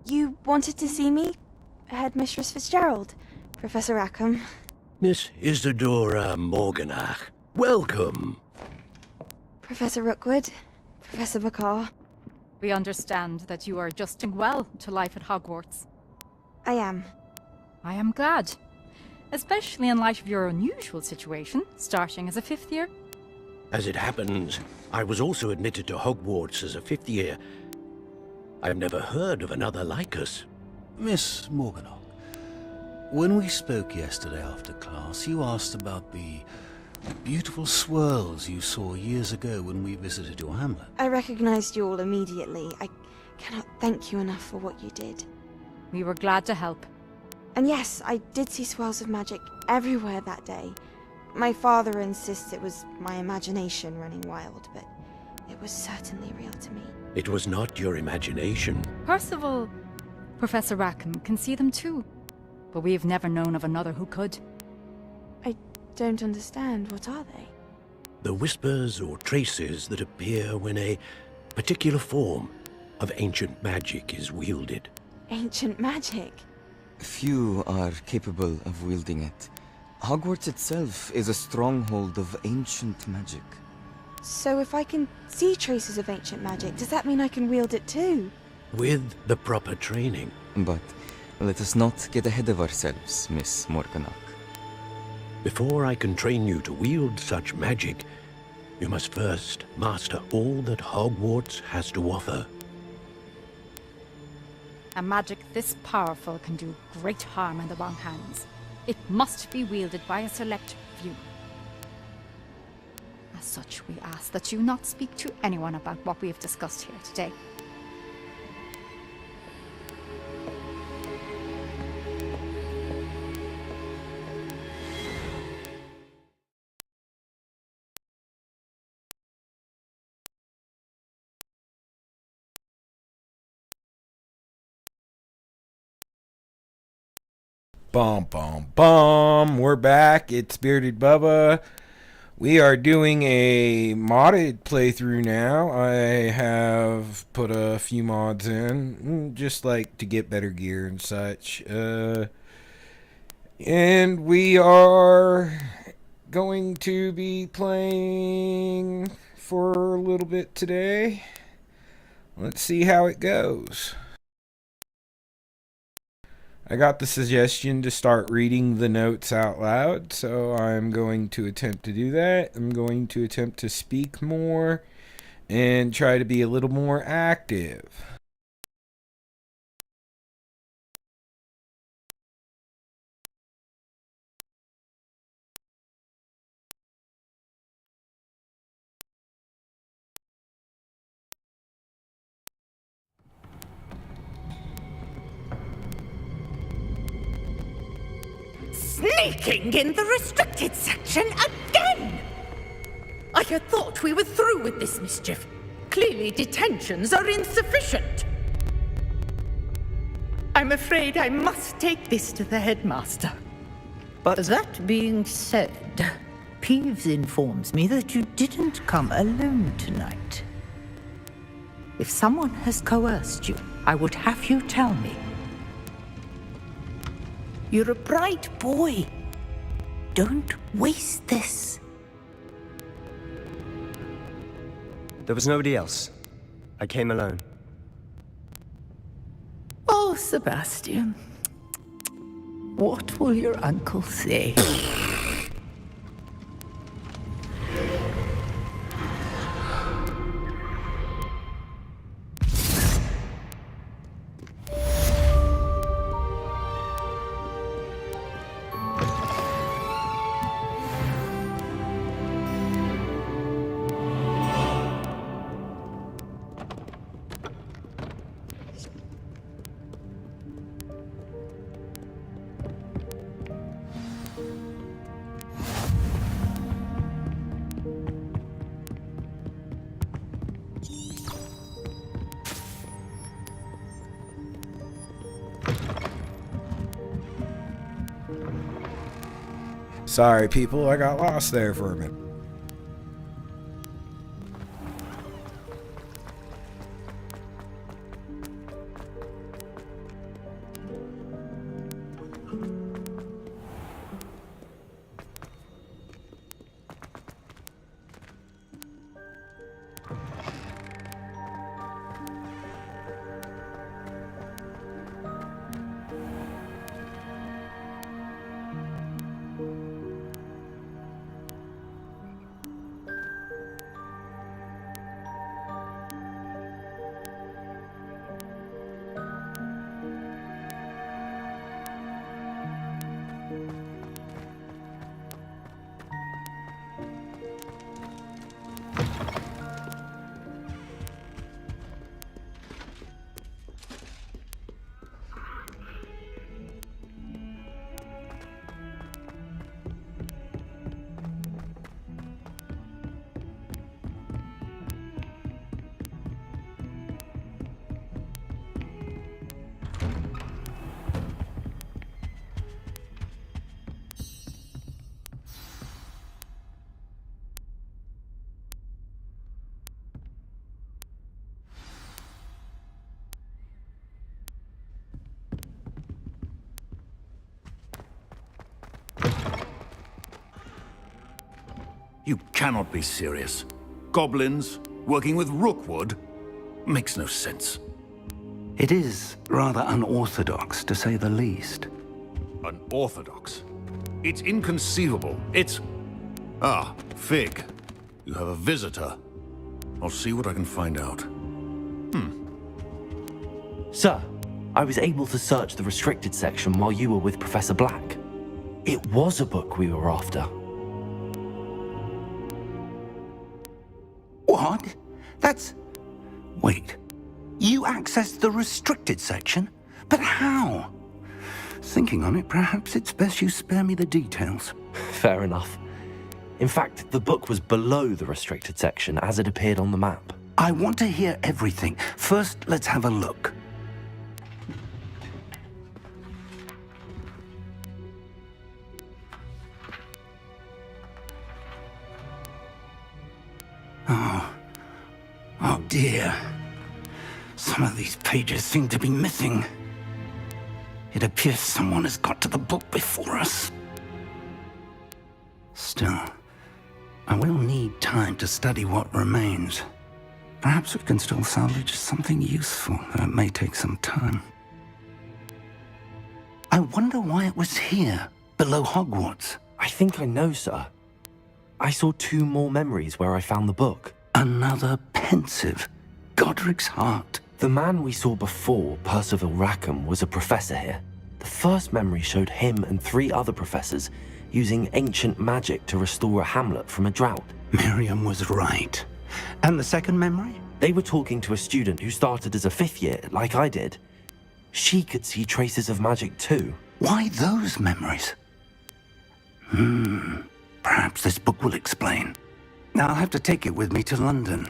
You wanted to see me? Headmistress Fitzgerald, Professor Rackham. Miss Isadora Morganach, welcome. Professor Rookwood, Professor McCaw. We understand that you are adjusting well to life at Hogwarts. I am. I am glad. Especially in light of your unusual situation, starting as a 5th year. As it happens, I was also admitted to Hogwarts as a 5th year. I've never heard of another like us. Miss Morganach, when we spoke yesterday after class, you asked about the beautiful swirls you saw years ago when we visited your hamlet. I recognized you all immediately. I cannot thank you enough for what you did. We were glad to help. And yes, I did see swirls of magic everywhere that day. My father insists it was my imagination running wild, but it was certainly real to me. It was not your imagination. Percival, Professor Rackham can see them too. But we have never known of another who could. I don't understand. What are they? The whispers or traces that appear when a particular form of ancient magic is wielded. Ancient magic? Few are capable of wielding it. Hogwarts itself is a stronghold of ancient magic. So if I can see traces of ancient magic, does that mean I can wield it too? With the proper training. But let us not get ahead of ourselves, Miss Morganach. Before I can train you to wield such magic, you must first master all that Hogwarts has to offer. A magic this powerful can do great harm in the wrong hands. It must be wielded by a select few. As such, we ask that you not speak to anyone about what we have discussed here today. Bum, bum, bum. We're back. It's Bearded Bubba. We are doing a modded playthrough now. I have put a few mods in, just like to get better gear and such. And we are going to be playing for a little bit today. Let's see how it goes. I got the suggestion to start reading the notes out loud, so I'm going to attempt to do that. I'm going to attempt to speak more and try to be a little more active. Sneaking in the restricted section again! I had thought we were through with this mischief. Clearly detentions are insufficient. I'm afraid I must take this to the headmaster. But that being said, Peeves informs me that you didn't come alone tonight. If someone has coerced you, I would have you tell me. You're a bright boy. Don't waste this. There was nobody else. I came alone. Oh, Sebastian. What will your uncle say? Sorry, people, I got lost there for a minute. You cannot be serious. Goblins working with Rookwood? Makes no sense. It is rather unorthodox, to say the least. Unorthodox? It's inconceivable. It's... Ah, Fig. You have a visitor. I'll see what I can find out. Sir, I was able to search the restricted section while you were with Professor Black. It was a book we were after. What? That's... Wait. You accessed the restricted section? But how? Thinking on it, perhaps it's best you spare me the details. Fair enough. In fact, the book was below the restricted section as it appeared on the map. I want to hear everything. First, let's have a look. Oh dear. Some of these pages seem to be missing. It appears someone has got to the book before us. Still, I will need time to study what remains. Perhaps we can still salvage something useful, though it may take some time. I wonder why it was here, below Hogwarts. I think I know, sir. I saw 2 more memories where I found the book. Another pensive. Godric's heart. The man we saw before, Percival Rackham, was a professor here. The first memory showed him and 3 other professors using ancient magic to restore a hamlet from a drought. Miriam was right. And the second memory? They were talking to a student who started as a 5th year, like I did. She could see traces of magic too. Why those memories? Perhaps this book will explain. Now I'll have to take it with me to London.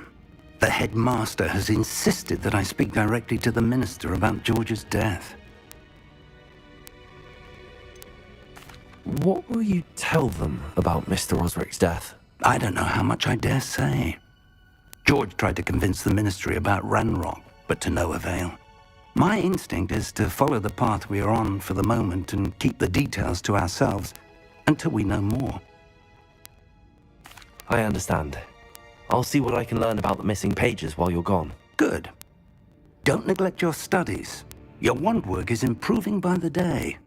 The headmaster has insisted that I speak directly to the minister about George's death. What will you tell them about Mr. Osric's death? I don't know how much I dare say. George tried to convince the ministry about Ranrock, but to no avail. My instinct is to follow the path we are on for the moment and keep the details to ourselves until we know more. I understand. I'll see what I can learn about the missing pages while you're gone. Good. Don't neglect your studies. Your wand work is improving by the day.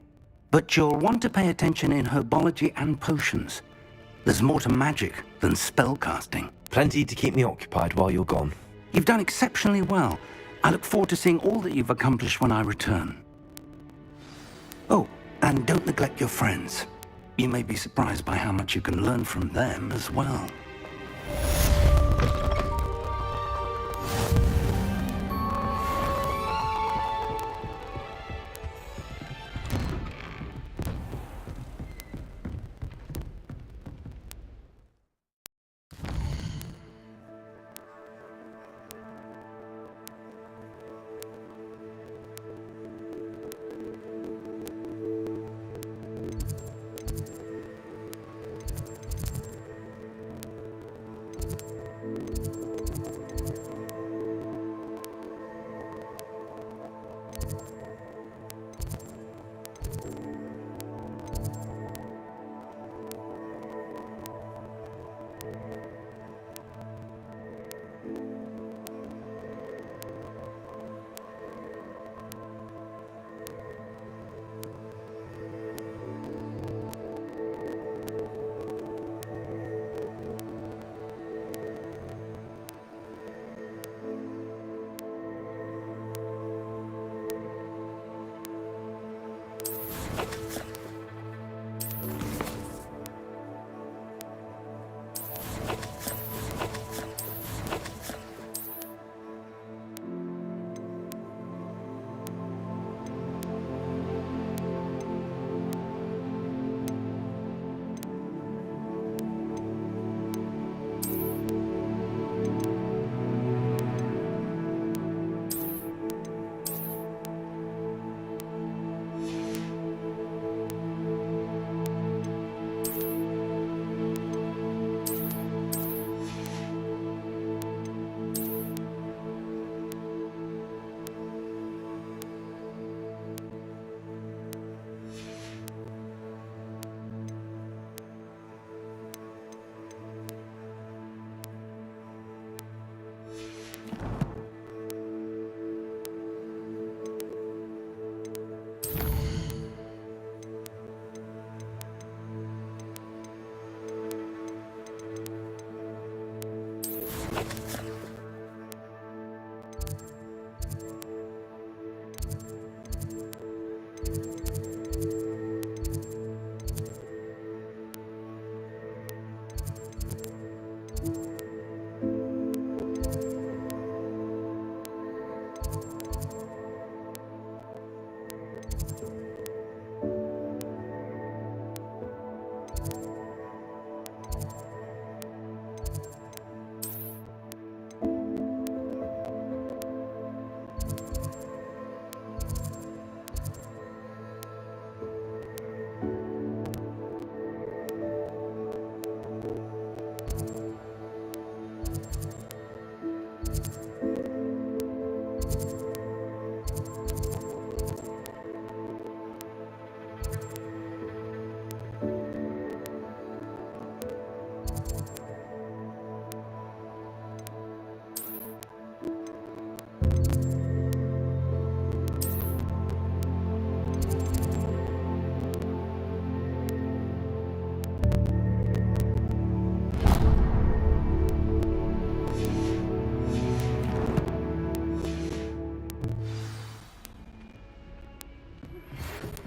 But you'll want to pay attention in herbology and potions. There's more to magic than spellcasting. Plenty to keep me occupied while you're gone. You've done exceptionally well. I look forward to seeing all that you've accomplished when I return. Oh, and don't neglect your friends. You may be surprised by how much you can learn from them as well.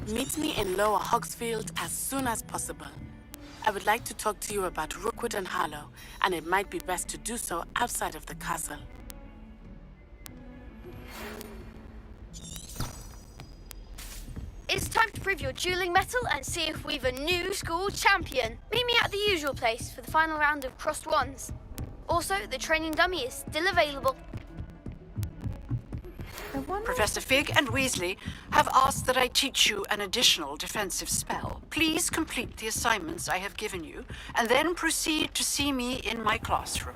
Meet me in Lower Hogsfield as soon as possible. I would like to talk to you about Rookwood and Harlow, and it might be best to do so outside of the castle. It's time to prove your dueling mettle and see if we've a new school champion. Meet me at the usual place for the final round of crossed wands. Also, the training dummy is still available. Professor Fig and Weasley have asked that I teach you an additional defensive spell. Please complete the assignments I have given you, and then proceed to see me in my classroom.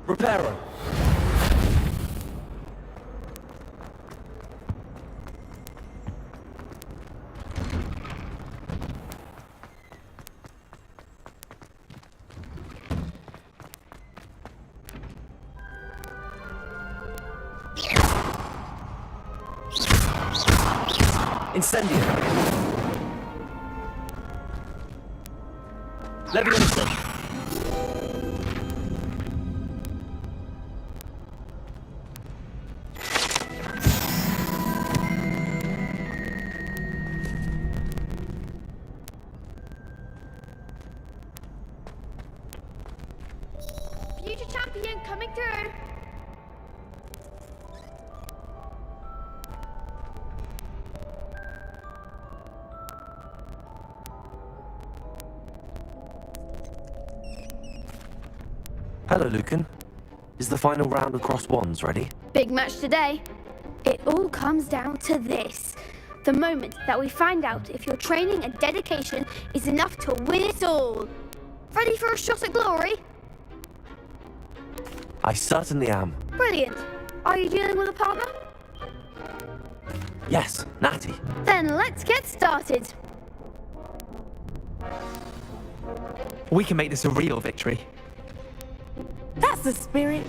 Reparo. Incendio. Leviosa. Future champion coming through. Hello, Lucan. Is the final round of crossed wands ready? Big match today. It all comes down to this. The moment that we find out if your training and dedication is enough to win it all. Ready for a shot at glory? I certainly am. Brilliant. Are you dealing with a partner? Yes, Natty. Then let's get started. We can make this a real victory. That's the spirit.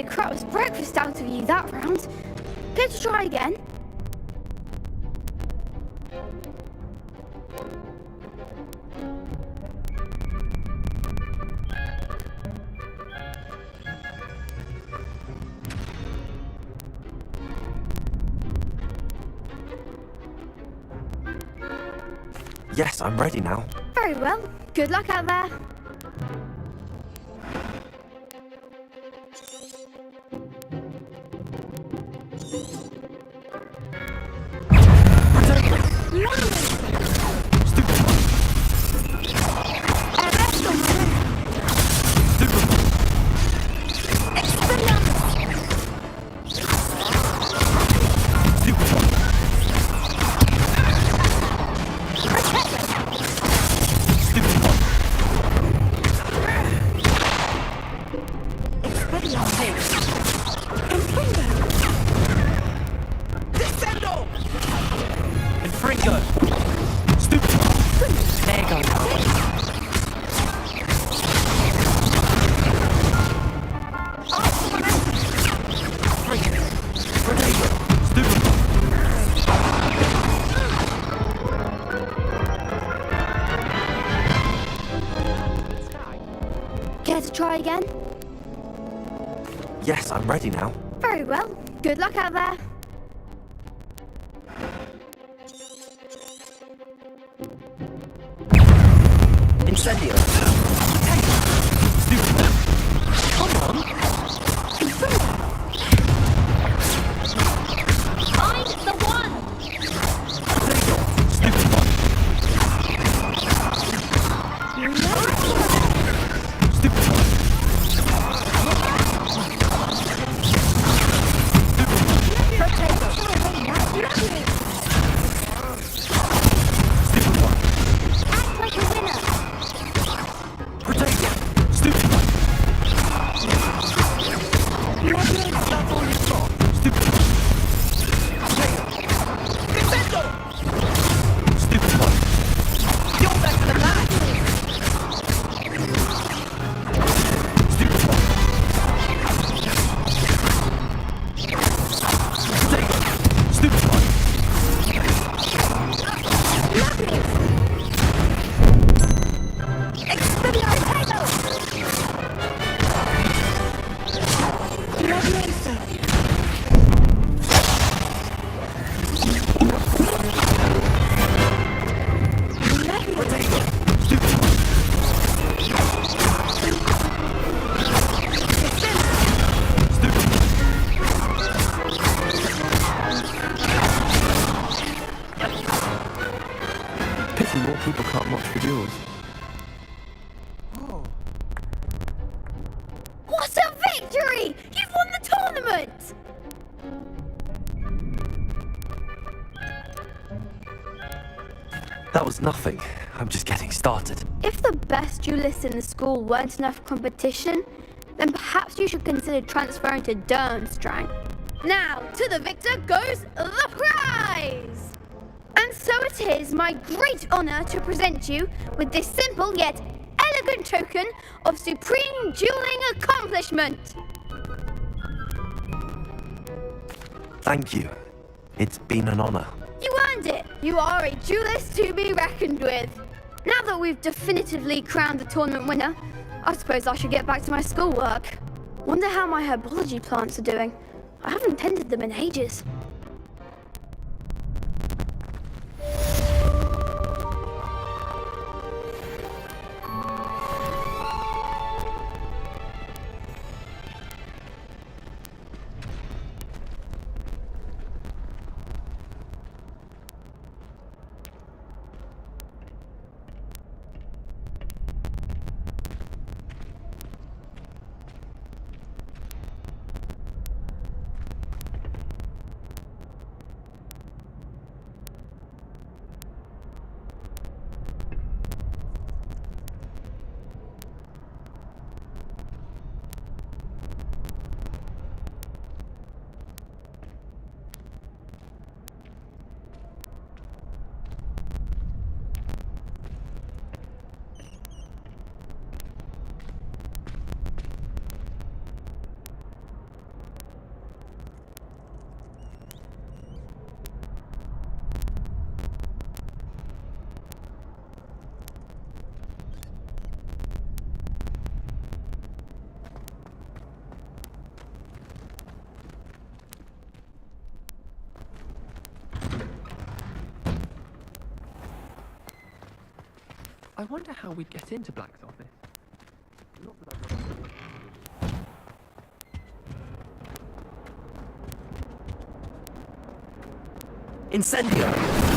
a crap's breakfast out of you that round. Care to try again? Yes, I'm ready now. Very well. Good luck out there. Care to try again? Yes, I'm ready now. Very well. Good luck out there. Incendio. Come on. Find the one! Pity more people can't watch the duels. What a victory! You've won the tournament! That was nothing. I'm just getting started. If the best duelists in the school weren't enough competition, then perhaps you should consider transferring to Durmstrang. Now, to the victor goes the prize! And so it is my great honor to present you with this simple yet elegant token of supreme dueling accomplishment. Thank you. It's been an honor. You earned it! You are a duelist to be reckoned with. Now that we've definitively crowned the tournament winner, I suppose I should get back to my schoolwork. Wonder how my herbology plants are doing. I haven't tended them in ages. I wonder how we'd get into Black's office. Not that Incendio!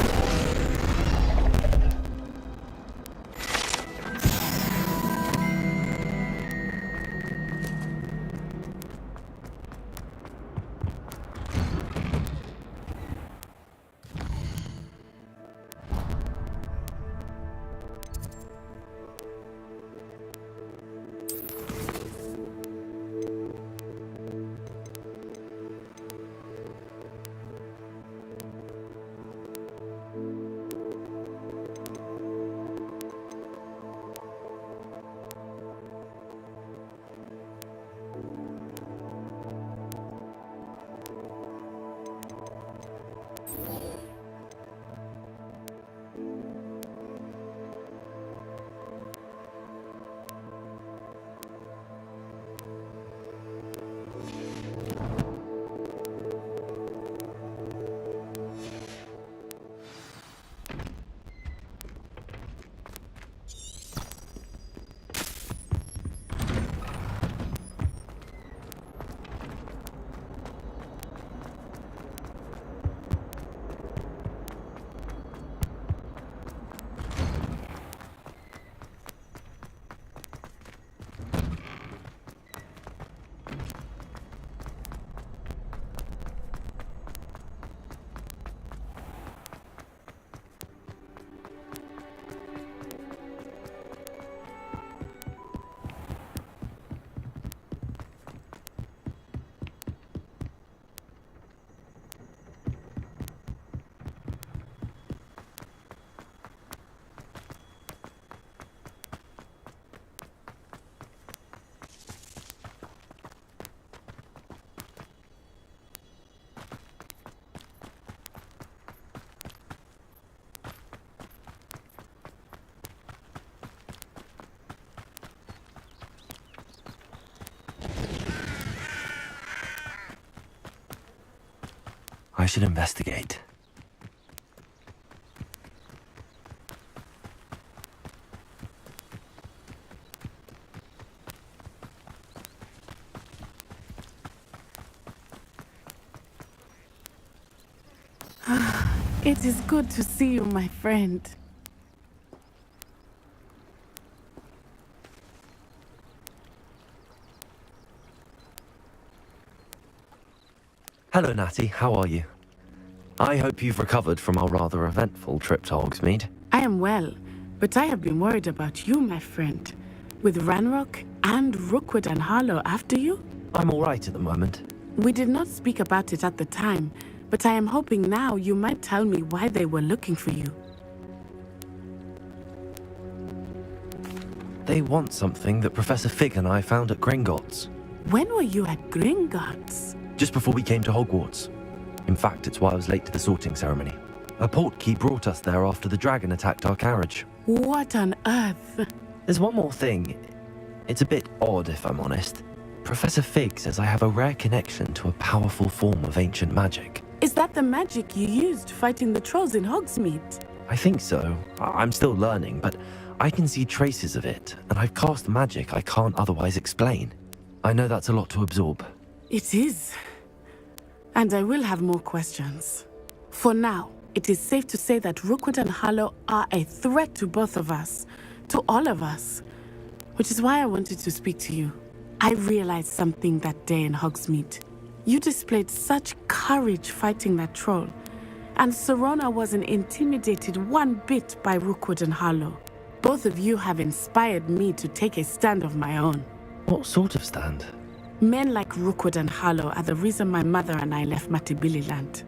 I should investigate. It is good to see you, my friend. Hello, Natty. How are you? I hope you've recovered from our rather eventful trip to Hogsmeade. I am well, but I have been worried about you, my friend. With Ranrock and Rookwood and Harlow after you? I'm all right at the moment. We did not speak about it at the time, but I am hoping now you might tell me why they were looking for you. They want something that Professor Fig and I found at Gringotts. When were you at Gringotts? Just before we came to Hogwarts. In fact, it's why I was late to the sorting ceremony. A portkey brought us there after the dragon attacked our carriage. What on earth? There's one more thing. It's a bit odd, if I'm honest. Professor Fig says I have a rare connection to a powerful form of ancient magic. Is that the magic you used fighting the trolls in Hogsmeade? I think so. I'm still learning, but I can see traces of it, and I've cast magic I can't otherwise explain. I know that's a lot to absorb. It is. And I will have more questions. For now, it is safe to say that Rookwood and Harlow are a threat to both of us, to all of us, which is why I wanted to speak to you. I realized something that day in Hogsmeade. You displayed such courage fighting that troll, and Serona wasn't intimidated one bit by Rookwood and Harlow. Both of you have inspired me to take a stand of my own. What sort of stand? Men like Rookwood and Harlow are the reason my mother and I left Matibili land.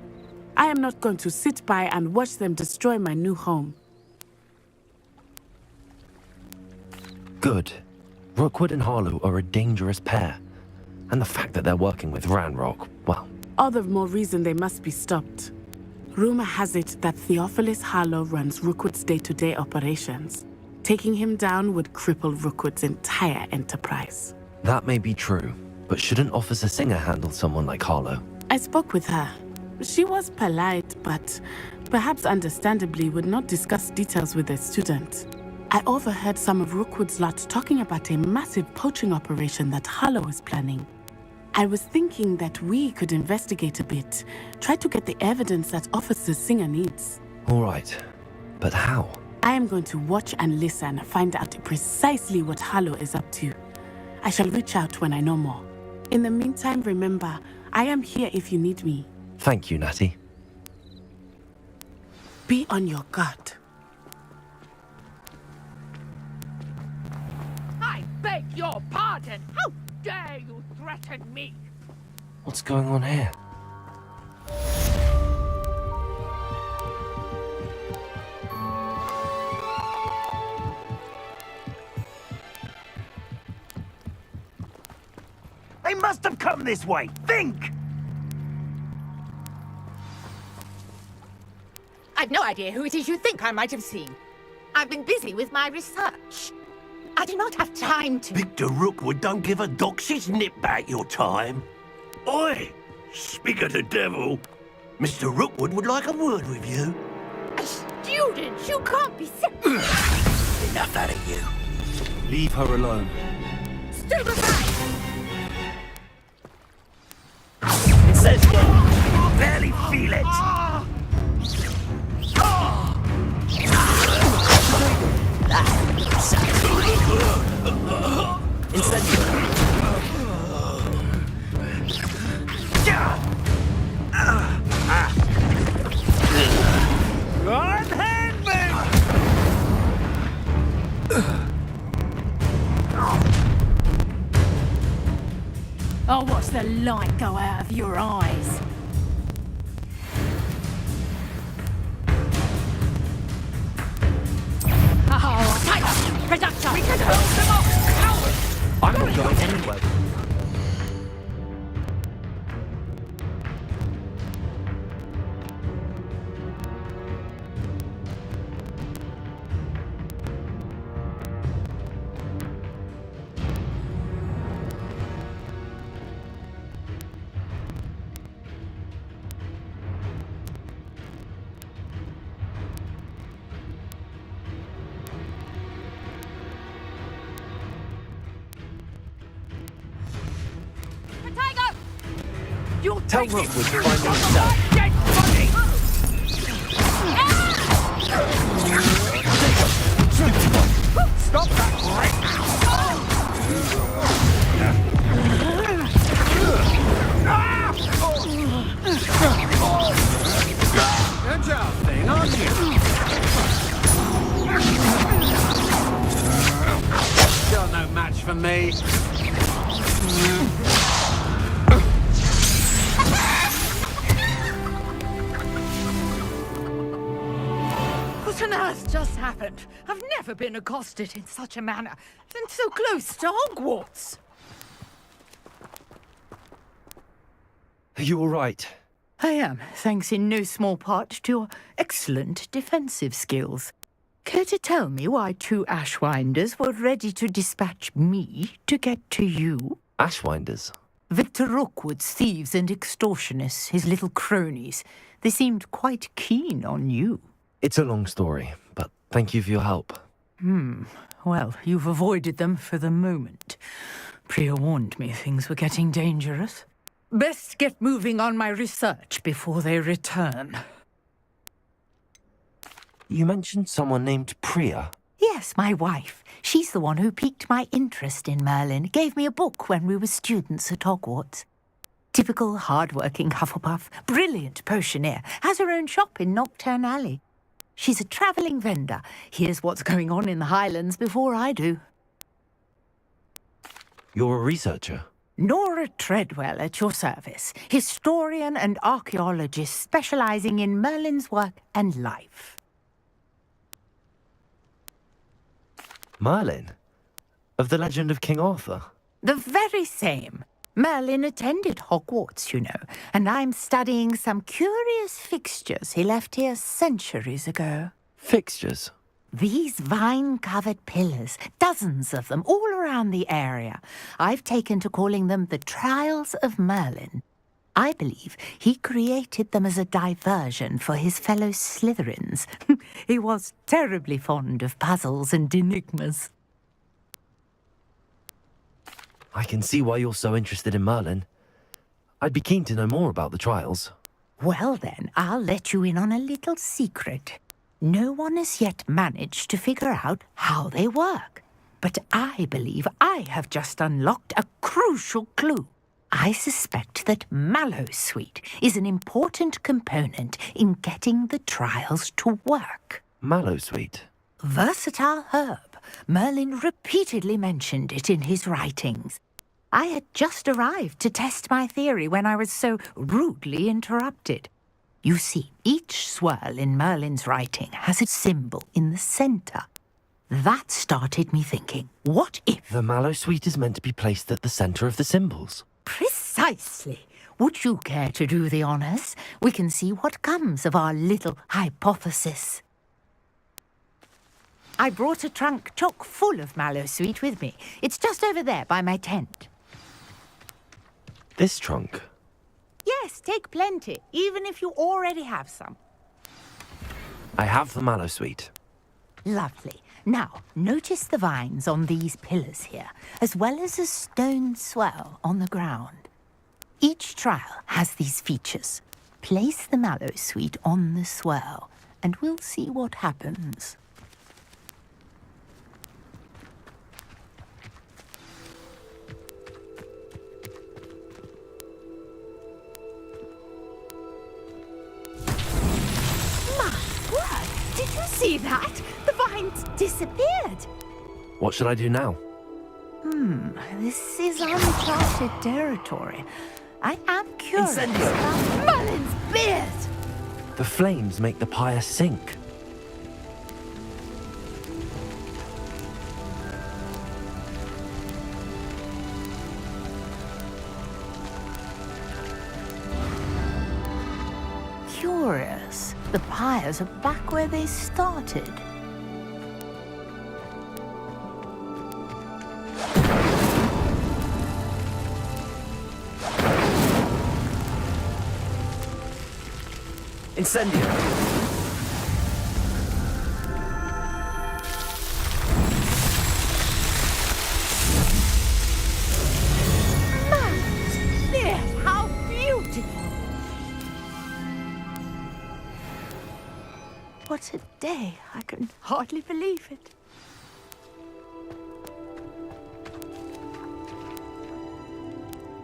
I am not going to sit by and watch them destroy my new home. Good. Rookwood and Harlow are a dangerous pair. And the fact that they're working with Ranrock, well... All the more reason they must be stopped. Rumor has it that Theophilus Harlow runs Rookwood's day-to-day operations. Taking him down would cripple Rookwood's entire enterprise. That may be true, but shouldn't Officer Singer handle someone like Harlow? I spoke with her. She was polite, but perhaps understandably would not discuss details with a student. I overheard some of Rookwood's lot talking about a massive poaching operation that Harlow is planning. I was thinking that we could investigate a bit, try to get the evidence that Officer Singer needs. All right, but how? I am going to watch and listen, find out precisely what Harlow is up to. I shall reach out when I know more. In the meantime, remember, I am here if you need me. Thank you, Natty. Be on your guard. I beg your pardon! How dare you threaten me? What's going on here? They must have come this way. Think! I've no idea who it is you think I might have seen. I've been busy with my research. I do not have time to... Victor Rookwood don't give a doxy's nip back your time. Oi! Speak of the devil. Mr. Rookwood would like a word with you. A student? You can't be sick. Enough out of you. Leave her alone. Stupefy! It says go. Barely feel it. Oh, watch the light go out of your eyes. Oh, tight! Production! We can hold them off! Cowards! I'm not going anywhere. Tell Rookwood to find himself. Dead body! Stop that! Good job, thing, aren't you? Still no match for me. What on earth just happened? I've never been accosted in such a manner, and so close to Hogwarts. Are you all right? I am, thanks in no small part to your excellent defensive skills. Care to tell me why two Ashwinders were ready to dispatch me to get to you? Ashwinders? Victor Rookwood's thieves and extortionists, his little cronies. They seemed quite keen on you. It's a long story, but thank you for your help. Well, you've avoided them for the moment. Priya warned me things were getting dangerous. Best get moving on my research before they return. You mentioned someone named Priya. Yes, my wife. She's the one who piqued my interest in Merlin. Gave me a book when we were students at Hogwarts. Typical hard-working Hufflepuff, brilliant potioneer, has her own shop in Knockturn Alley. She's a travelling vendor. Hears what's going on in the Highlands before I do. You're a researcher? Nora Treadwell at your service. Historian and archaeologist specialising in Merlin's work and life. Merlin? Of the legend of King Arthur? The very same. Merlin attended Hogwarts, you know, and I'm studying some curious fixtures he left here centuries ago. Fixtures? These vine-covered pillars, dozens of them, all around the area. I've taken to calling them the Trials of Merlin. I believe he created them as a diversion for his fellow Slytherins. He was terribly fond of puzzles and enigmas. I can see why you're so interested in Merlin. I'd be keen to know more about the trials. Well then, I'll let you in on a little secret. No one has yet managed to figure out how they work. But I believe I have just unlocked a crucial clue. I suspect that Mallowsweet is an important component in getting the trials to work. Mallowsweet? Versatile herb. Merlin repeatedly mentioned it in his writings. I had just arrived to test my theory when I was so rudely interrupted. You see, each swirl in Merlin's writing has a symbol in the center. That started me thinking, what if... The Mallowsweet is meant to be placed at the center of the symbols. Precisely. Would you care to do the honors? We can see what comes of our little hypothesis. I brought a trunk chock full of Mallowsweet with me. It's just over there by my tent. This trunk? Yes, take plenty, even if you already have some. I have the Mallowsweet. Lovely. Now, notice the vines on these pillars here, as well as a stone swell on the ground. Each trial has these features. Place the Mallowsweet on the swell, and we'll see what happens. Did you see that? The vines disappeared. What should I do now? This is uncharted territory. I am curious about Merlin's beard. The flames make the pyre sink. Curious. The pyres are back where they started. Incendio! Yes, how beautiful! What a day. I can hardly believe it.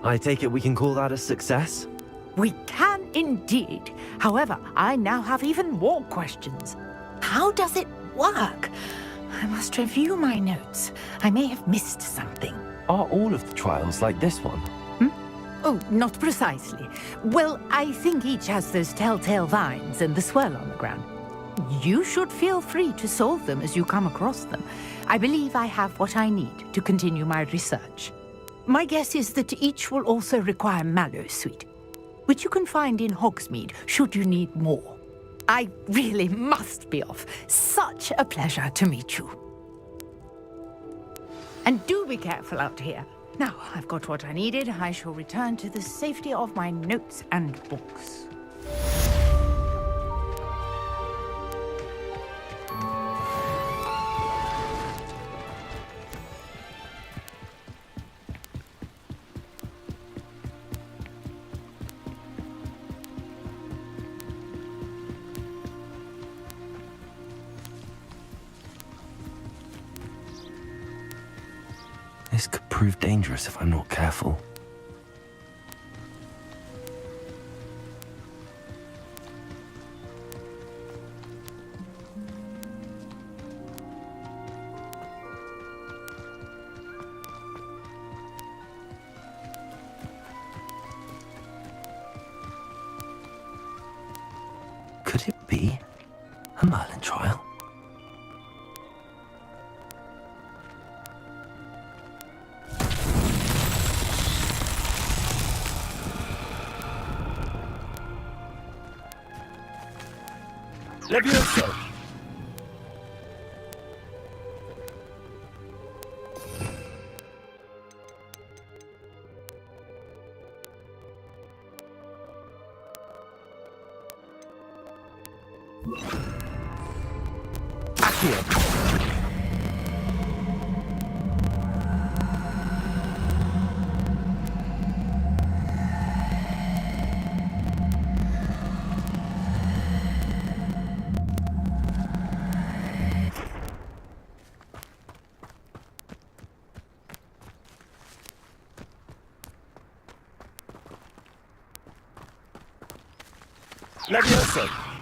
I take it we can call that a success? We can indeed. However, I now have even more questions. How does it work? I must review my notes. I may have missed something. Are all of the trials like this one? Oh, not precisely. Well, I think each has those telltale vines and the swirl on the ground. You should feel free to solve them as you come across them. I believe I have what I need to continue my research. My guess is that each will also require Mallowsweet, which you can find in Hogsmeade should you need more. I really must be off. Such a pleasure to meet you. And do be careful out here. Now, I've got what I needed. I shall return to the safety of my notes and books. This could prove dangerous if I'm not careful. Could it be a Merlin trial? Levioso! Levioso!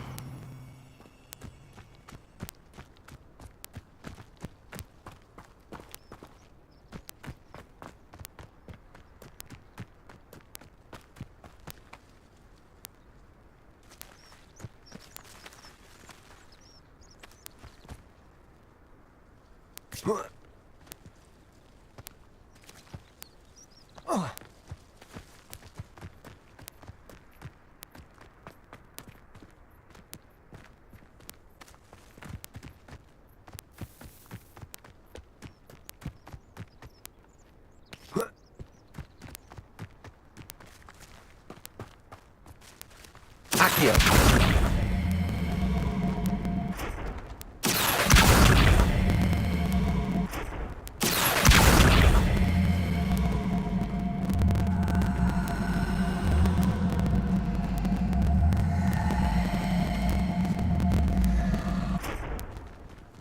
Accio!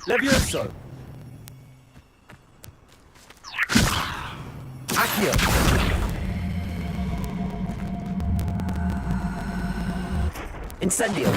Levioso! Accio! Incendio!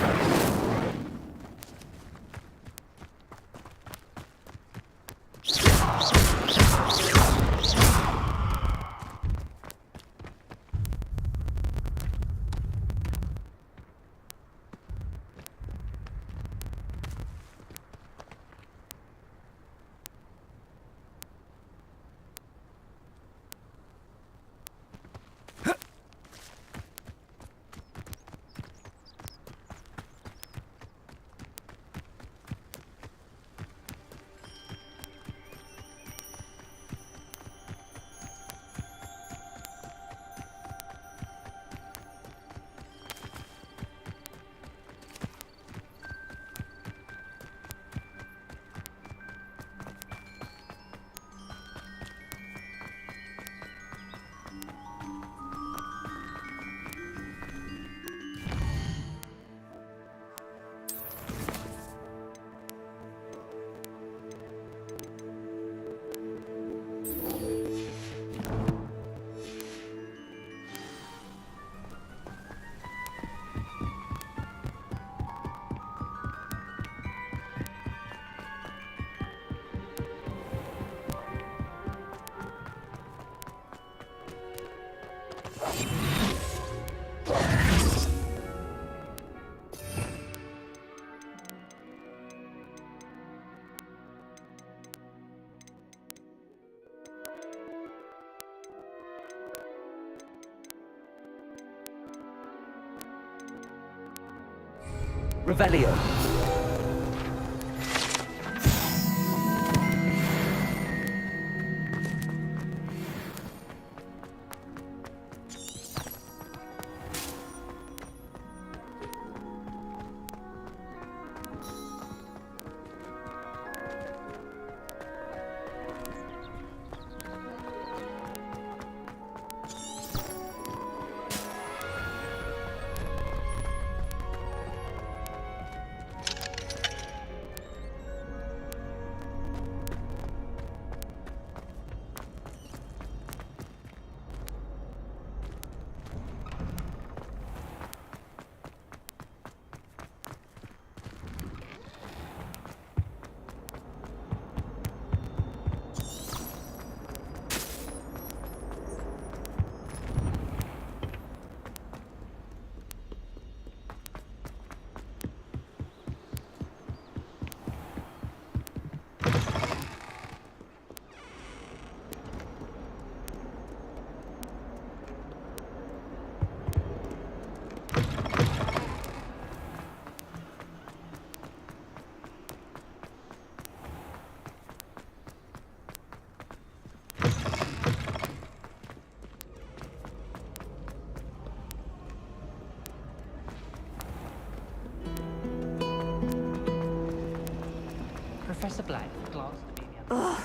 Revelio. supply of glass to be Ugh.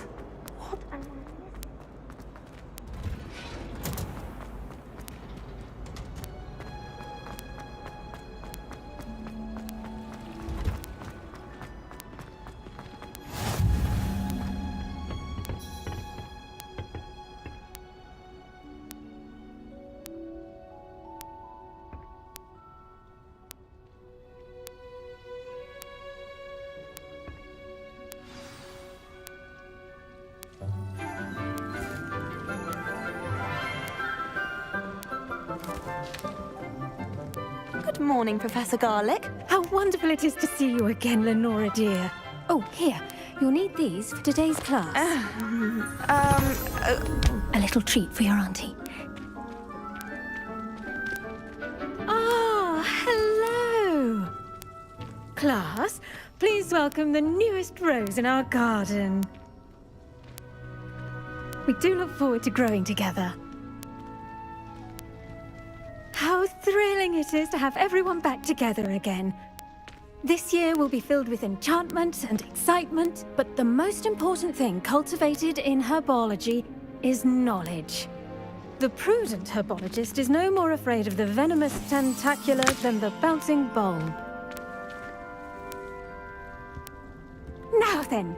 Good morning, Professor Garlick. How wonderful it is to see you again, Lenora dear. Oh, here. You'll need these for today's class. A little treat for your auntie. Ah, hello. Class, please welcome the newest rose in our garden. We do look forward to growing together. How thrilling it is to have everyone back together again. This year will be filled with enchantment and excitement, but the most important thing cultivated in herbology is knowledge. The prudent herbologist is no more afraid of the venomous tentacula than the bouncing bowl. Now then,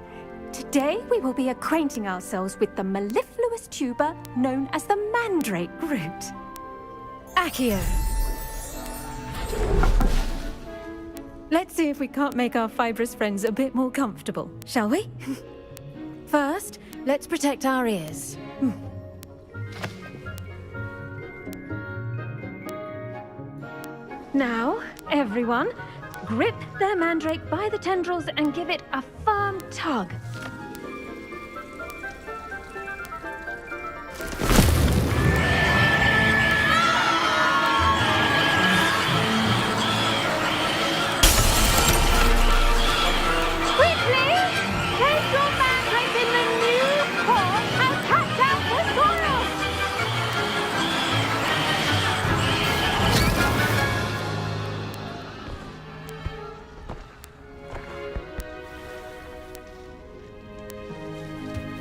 today we will be acquainting ourselves with the mellifluous tuber known as the mandrake root. Accio. Let's see if we can't make our fibrous friends a bit more comfortable, shall we? First, let's protect our ears. Now, everyone, grip their mandrake by the tendrils and give it a firm tug.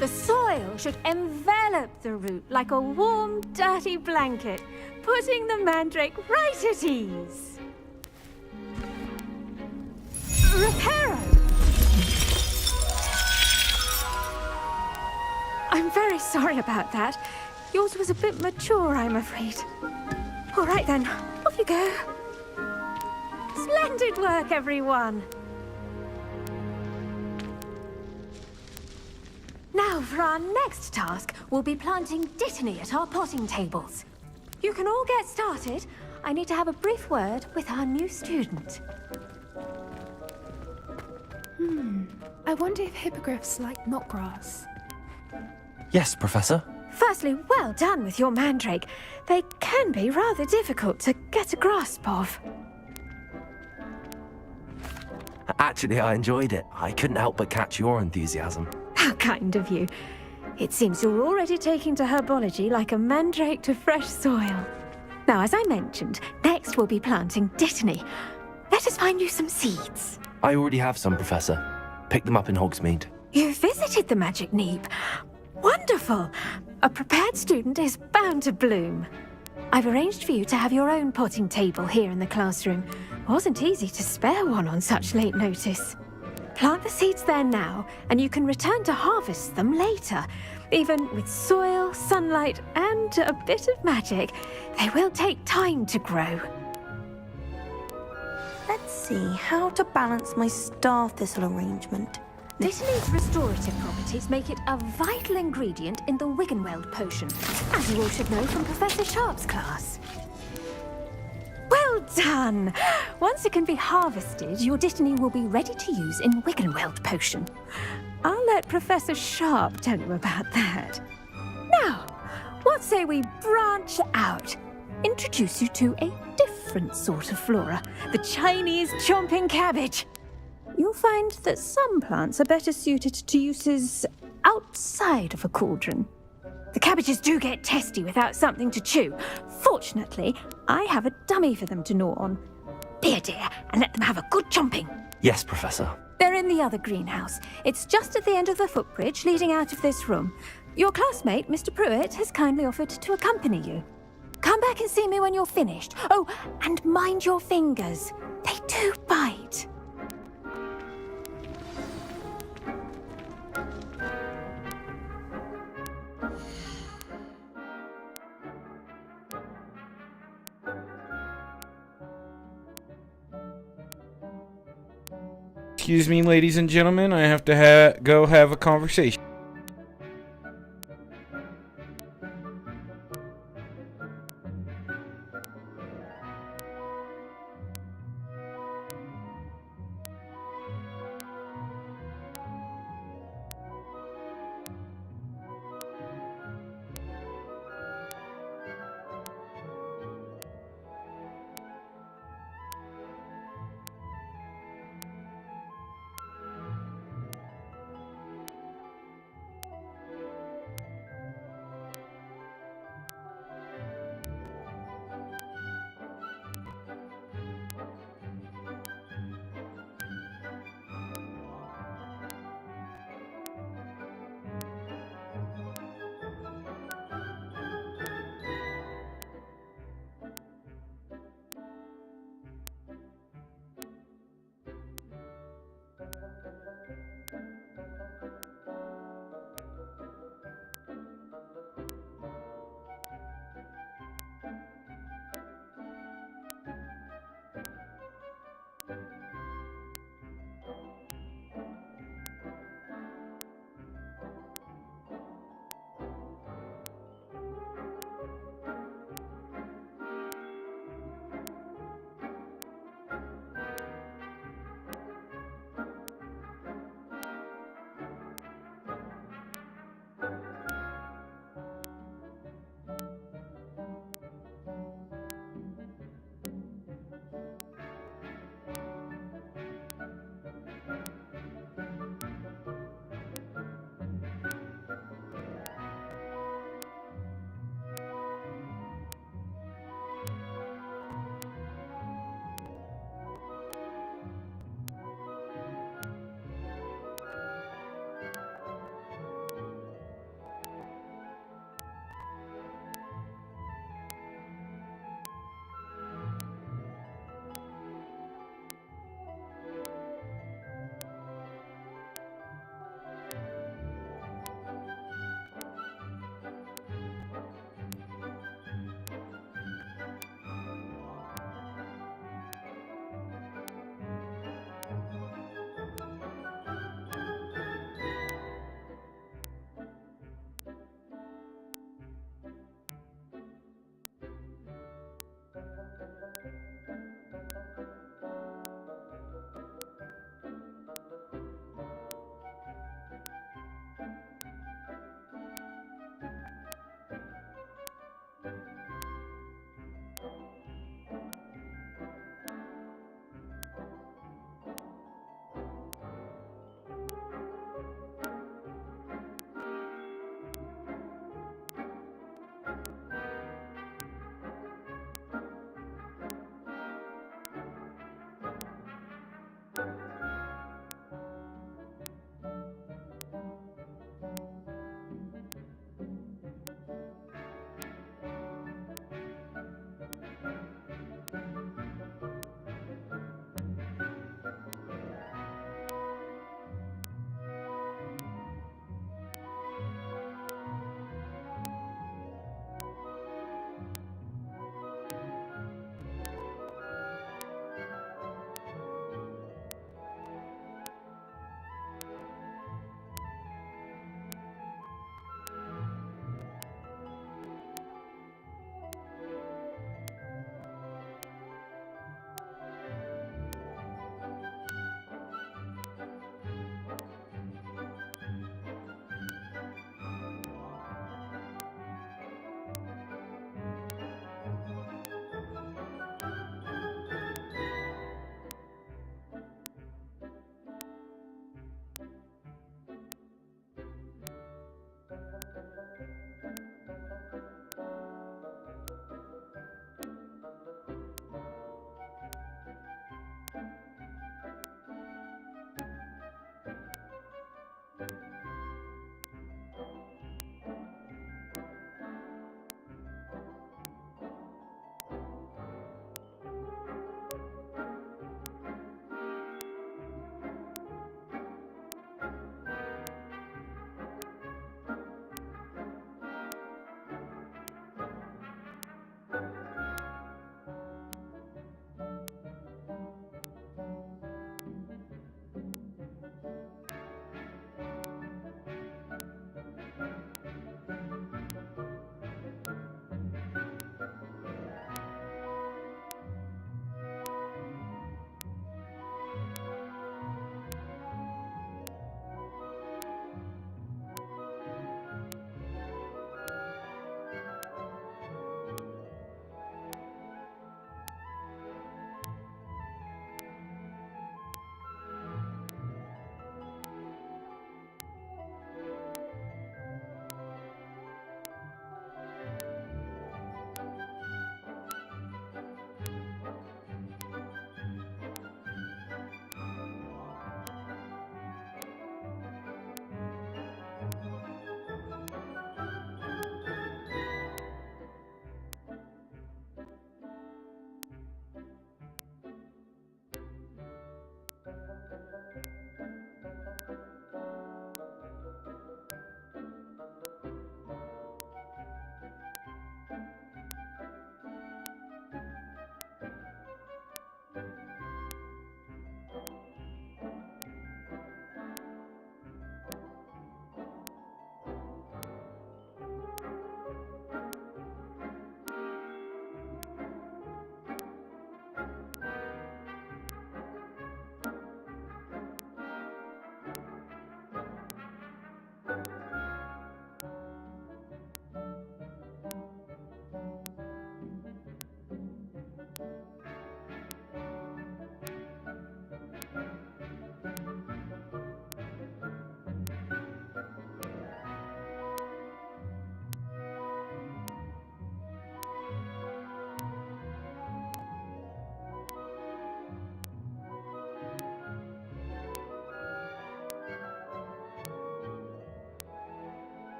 The soil should envelop the root like a warm, dirty blanket, putting the mandrake right at ease. Reparo! I'm very sorry about that. Yours was a bit mature, I'm afraid. All right then, off you go. Splendid work, everyone. Now, for our next task, we'll be planting dittany at our potting tables. You can all get started. I need to have a brief word with our new student. I wonder if hippogriffs like knotgrass. Yes, Professor. Firstly, well done with your mandrake. They can be rather difficult to get a grasp of. Actually, I enjoyed it. I couldn't help but catch your enthusiasm. How kind of you. It seems you're already taking to herbology like a mandrake to fresh soil. Now, as I mentioned, next we'll be planting dittany. Let us find you some seeds. I already have some, Professor. Pick them up in Hogsmeade. You visited the Magic Neep. Wonderful. A prepared student is bound to bloom. I've arranged for you to have your own potting table here in the classroom. Wasn't easy to spare one on such late notice. Plant the seeds there now, and you can return to harvest them later. Even with soil, sunlight, and a bit of magic, they will take time to grow. Let's see how to balance my star thistle arrangement. Dittany's restorative properties make it a vital ingredient in the Wiggenweld potion, as you all should know from Professor Sharp's class. Well done! Once it can be harvested, your dittany will be ready to use in Wiggenweld potion. I'll let Professor Sharp tell you about that. Now, what say we branch out? Introduce you to a different sort of flora, the Chinese chomping cabbage. You'll find that some plants are better suited to uses outside of a cauldron. The cabbages do get testy without something to chew. Fortunately, I have a dummy for them to gnaw on. Be a dear and let them have a good chomping. Yes, Professor. They're in the other greenhouse. It's just at the end of the footbridge leading out of this room. Your classmate, Mr. Pruitt, has kindly offered to accompany you. Come back and see me when you're finished. Oh, and mind your fingers. They do bite. Excuse me, ladies and gentlemen, I have to go have a conversation.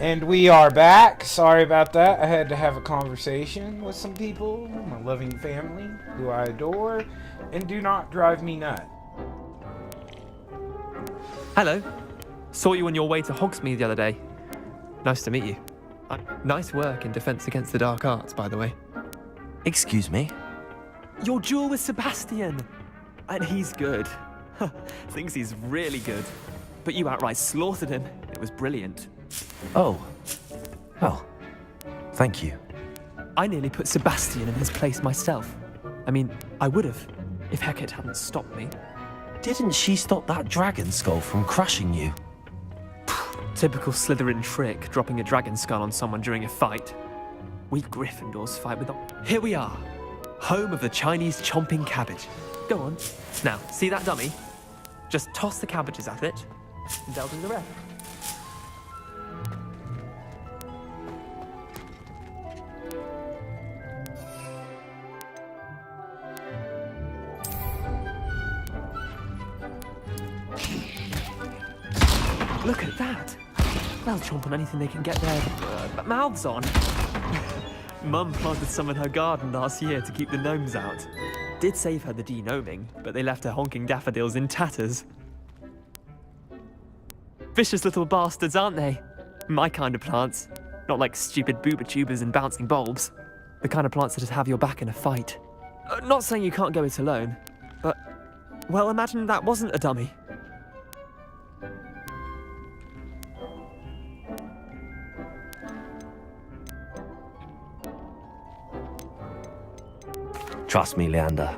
And we are back. Sorry about that. I had to have a conversation with some people, my loving family, who I adore, and do not drive me nuts. Hello. Saw you on your way to Hogsmeade the other day. Nice to meet you. Nice work in Defense Against the Dark Arts, by the way. Excuse me? Your duel with Sebastian! And he's good. Thinks he's really good. But you outright slaughtered him. It was brilliant. Oh. Well, thank you. I nearly put Sebastian in his place myself. I mean, I would have, if Hecate hadn't stopped me. Didn't she stop that dragon skull from crushing you? Typical Slytherin trick, dropping a dragon skull on someone during a fight. We Gryffindors fight with them. Here we are, home of the Chinese chomping cabbage. Go on. Now, see that dummy? Just toss the cabbages at it, and they'll do the rest. Look at that! They'll chomp on anything they can get their mouths on. Mum planted some in her garden last year to keep the gnomes out. Did save her the de-gnoming, but they left her honking daffodils in tatters. Vicious little bastards, aren't they? My kind of plants. Not like stupid booba tubers and bouncing bulbs. The kind of plants that just have your back in a fight. Not saying you can't go it alone, but... well, imagine that wasn't a dummy. Trust me, Leander.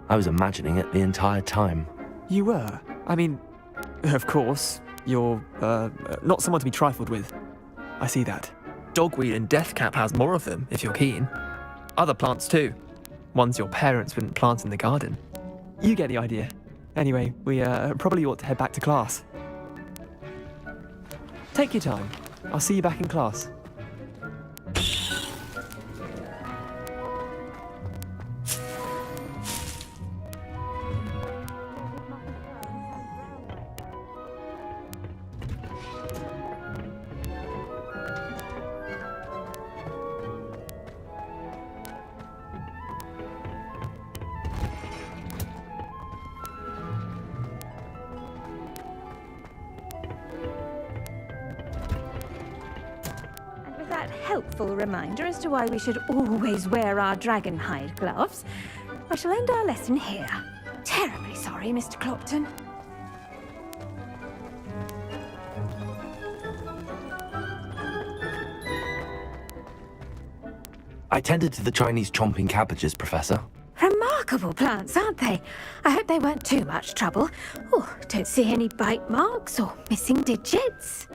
I was imagining it the entire time. You were? I mean, of course, you're, not someone to be trifled with. I see that. Dogweed and Deathcap has more of them, if you're keen. Other plants too. Ones your parents wouldn't plant in the garden. You get the idea. Anyway, we, probably ought to head back to class. Take your time. I'll see you back in class. Helpful reminder as to why we should always wear our dragon hide gloves, I shall end our lesson here. Terribly sorry, Mr. Clopton. I tended to the Chinese chomping cabbages, Professor. Remarkable plants, aren't they? I hope they weren't too much trouble. Oh, don't see any bite marks or missing digits.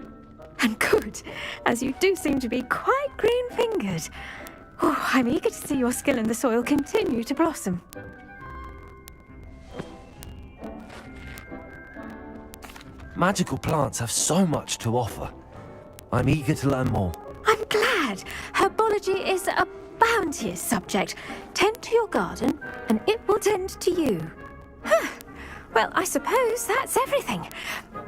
And good, as you do seem to be quite green-fingered. Oh, I'm eager to see your skill in the soil continue to blossom. Magical plants have so much to offer. I'm eager to learn more. I'm glad. Herbology is a bounteous subject. Tend to your garden, and it will tend to you. Huh. Well, I suppose that's everything.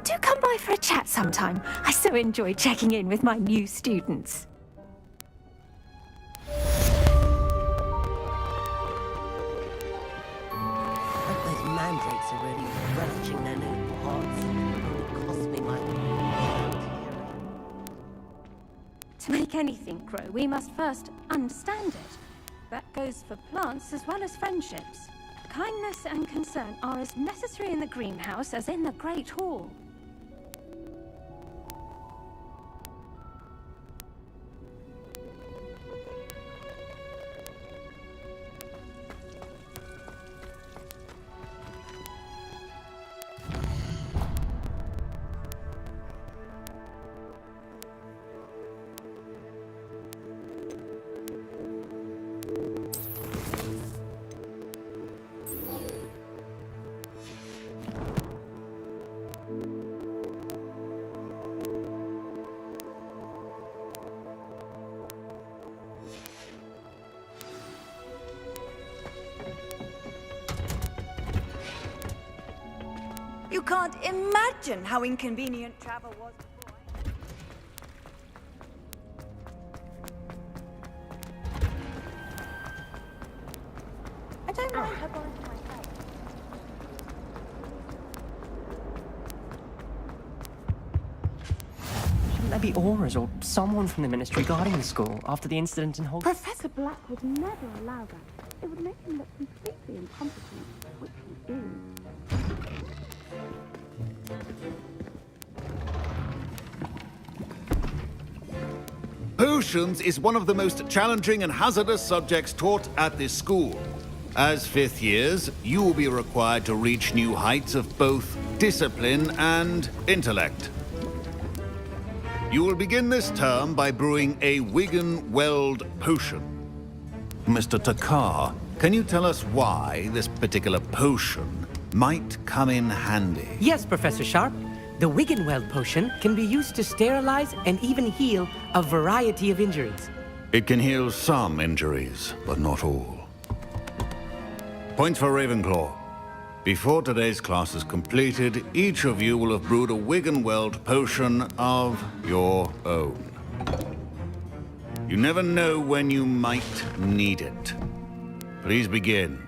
Do come by for a chat sometime. I so enjoy checking in with my new students. Those mandrakes are really relishing their new pots. It cost me my... To make anything grow, we must first understand it. That goes for plants as well as friendships. Kindness and concern are as necessary in the greenhouse as in the Great Hall. You can't imagine how inconvenient travel was before be Aura's or someone from the Ministry guarding the school after the incident in Hogwarts. Professor Black would never allow that. It would make him look completely incompetent, which he is. Potions is one of the most challenging and hazardous subjects taught at this school. As fifth years, you will be required to reach new heights of both discipline and intellect. You will begin this term by brewing a Wiggenweld potion. Mr. Takar, can you tell us why this particular potion might come in handy? Yes, Professor Sharp. The Wiggenweld potion can be used to sterilize and even heal a variety of injuries. It can heal some injuries, but not all. Points for Ravenclaw. Before today's class is completed, each of you will have brewed a Wiggenweld potion of your own. You never know when you might need it. Please begin.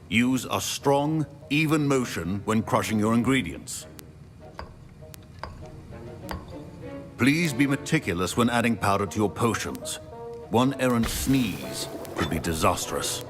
Use a strong, even motion when crushing your ingredients. Please be meticulous when adding powder to your potions. One errant sneeze could be disastrous.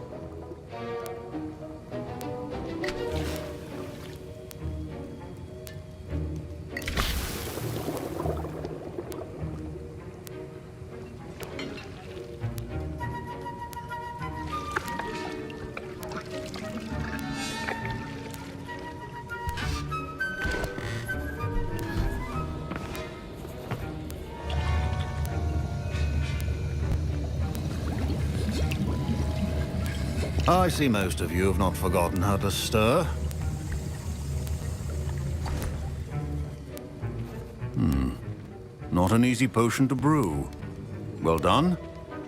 I see most of you have not forgotten how to stir. Not an easy potion to brew. Well done.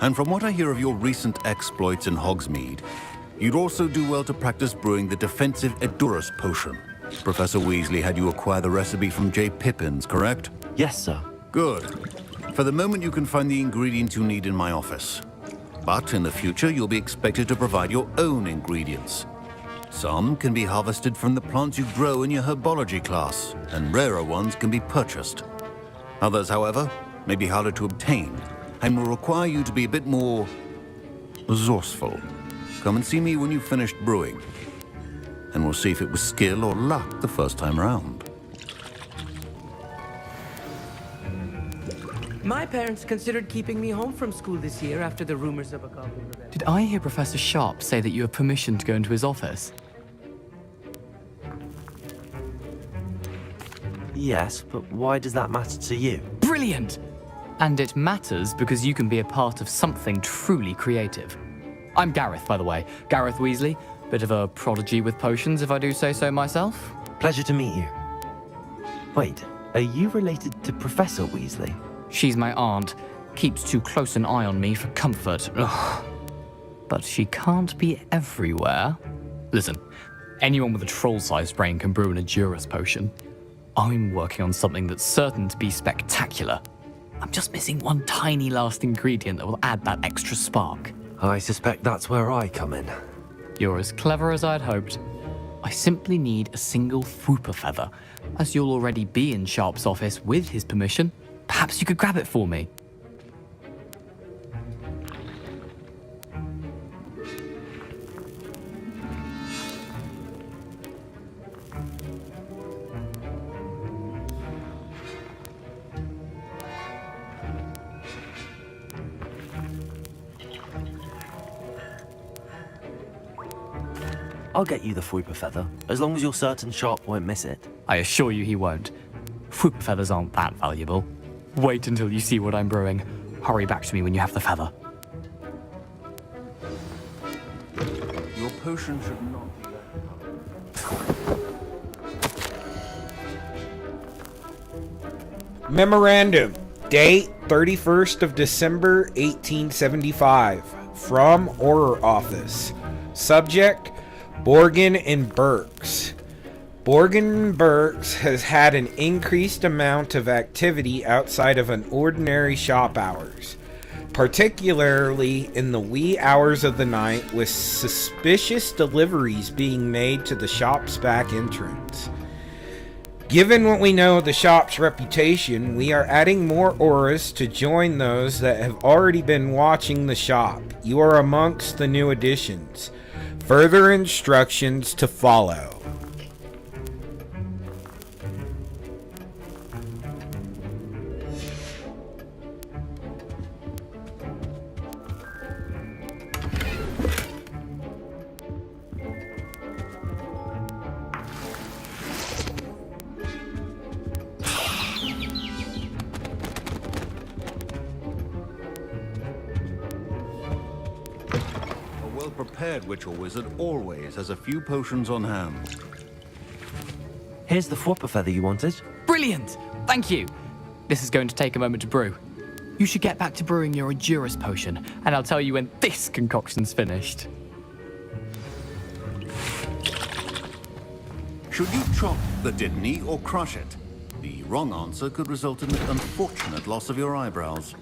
And from what I hear of your recent exploits in Hogsmeade, you'd also do well to practice brewing the defensive Edurus potion. Professor Weasley had you acquire the recipe from J. Pippin's, correct? Yes, sir. Good. For the moment, you can find the ingredients you need in my office. But in the future, you'll be expected to provide your own ingredients. Some can be harvested from the plants you grow in your herbology class, and rarer ones can be purchased. Others, however, may be harder to obtain, and will require you to be a bit more resourceful. Come and see me when you've finished brewing, and we'll see if it was skill or luck the first time round. My parents considered keeping me home from school this year after the rumors of a goblin rebellion. Did I hear Professor Sharp say that you have permission to go into his office? Yes, but why does that matter to you? Brilliant! And it matters because you can be a part of something truly creative. I'm Gareth, by the way. Gareth Weasley. Bit of a prodigy with potions, if I do say so myself. Pleasure to meet you. Wait, are you related to Professor Weasley? She's my aunt. Keeps too close an eye on me for comfort. Ugh. But she can't be everywhere. Listen, anyone with a troll-sized brain can brew an Edurus potion. I'm working on something that's certain to be spectacular. I'm just missing one tiny last ingredient that will add that extra spark. I suspect that's where I come in. You're as clever as I'd hoped. I simply need a single Fwooper feather. As you'll already be in Sharp's office with his permission, perhaps you could grab it for me. I'll get you the Fwooper feather, as long as you're certain Sharp won't miss it. I assure you he won't. Fwooper feathers aren't that valuable. Wait until you see what I'm brewing. Hurry back to me when you have the feather. Your potion should not be that. Memorandum. Date 31st of December 1875. From Horror Office. Subject, Borgin and Burks. Borgin Burks has had an increased amount of activity outside of an ordinary shop hours. particularly in the wee hours of the night, with suspicious deliveries being made to the shop's back entrance. Given what we know of the shop's reputation, we are adding more auras to join those that have already been watching the shop. You are amongst the new additions. Further instructions to follow. Prepared witch or wizard always has a few potions on hand. Here's the Fwopper feather you wanted. Brilliant! Thank you! This is going to take a moment to brew. You should get back to brewing your Adurus potion, and I'll tell you when this concoction's finished. Should you chop the Didney or crush it? The wrong answer could result in the unfortunate loss of your eyebrows.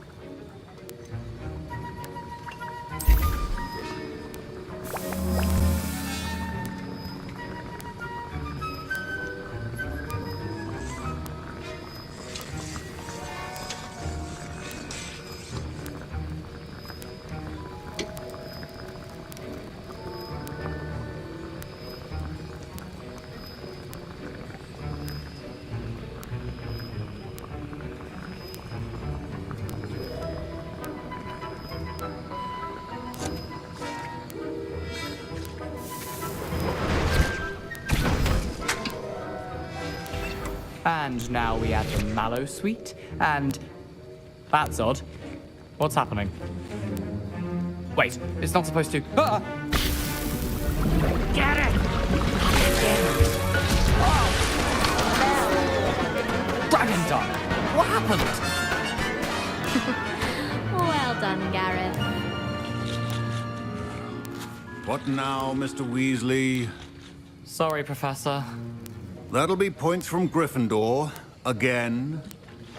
And now we add the mallow sweet, and... That's odd. What's happening? Wait, it's not supposed to... Ah! Get it! Dragon Diner! What happened? Well done, Gareth. What now, Mr. Weasley? Sorry, Professor. That'll be points from Gryffindor. Again.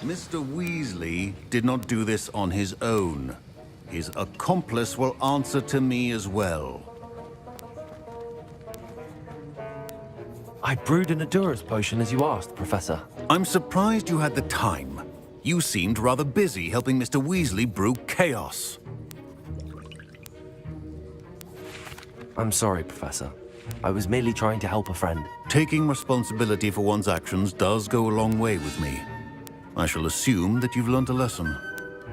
Mr. Weasley did not do this on his own. His accomplice will answer to me as well. I brewed an Adurus potion as you asked, Professor. I'm surprised you had the time. You seemed rather busy helping Mr. Weasley brew chaos. I'm sorry, Professor. I was merely trying to help a friend. Taking responsibility for one's actions does go a long way with me. I shall assume that you've learnt a lesson.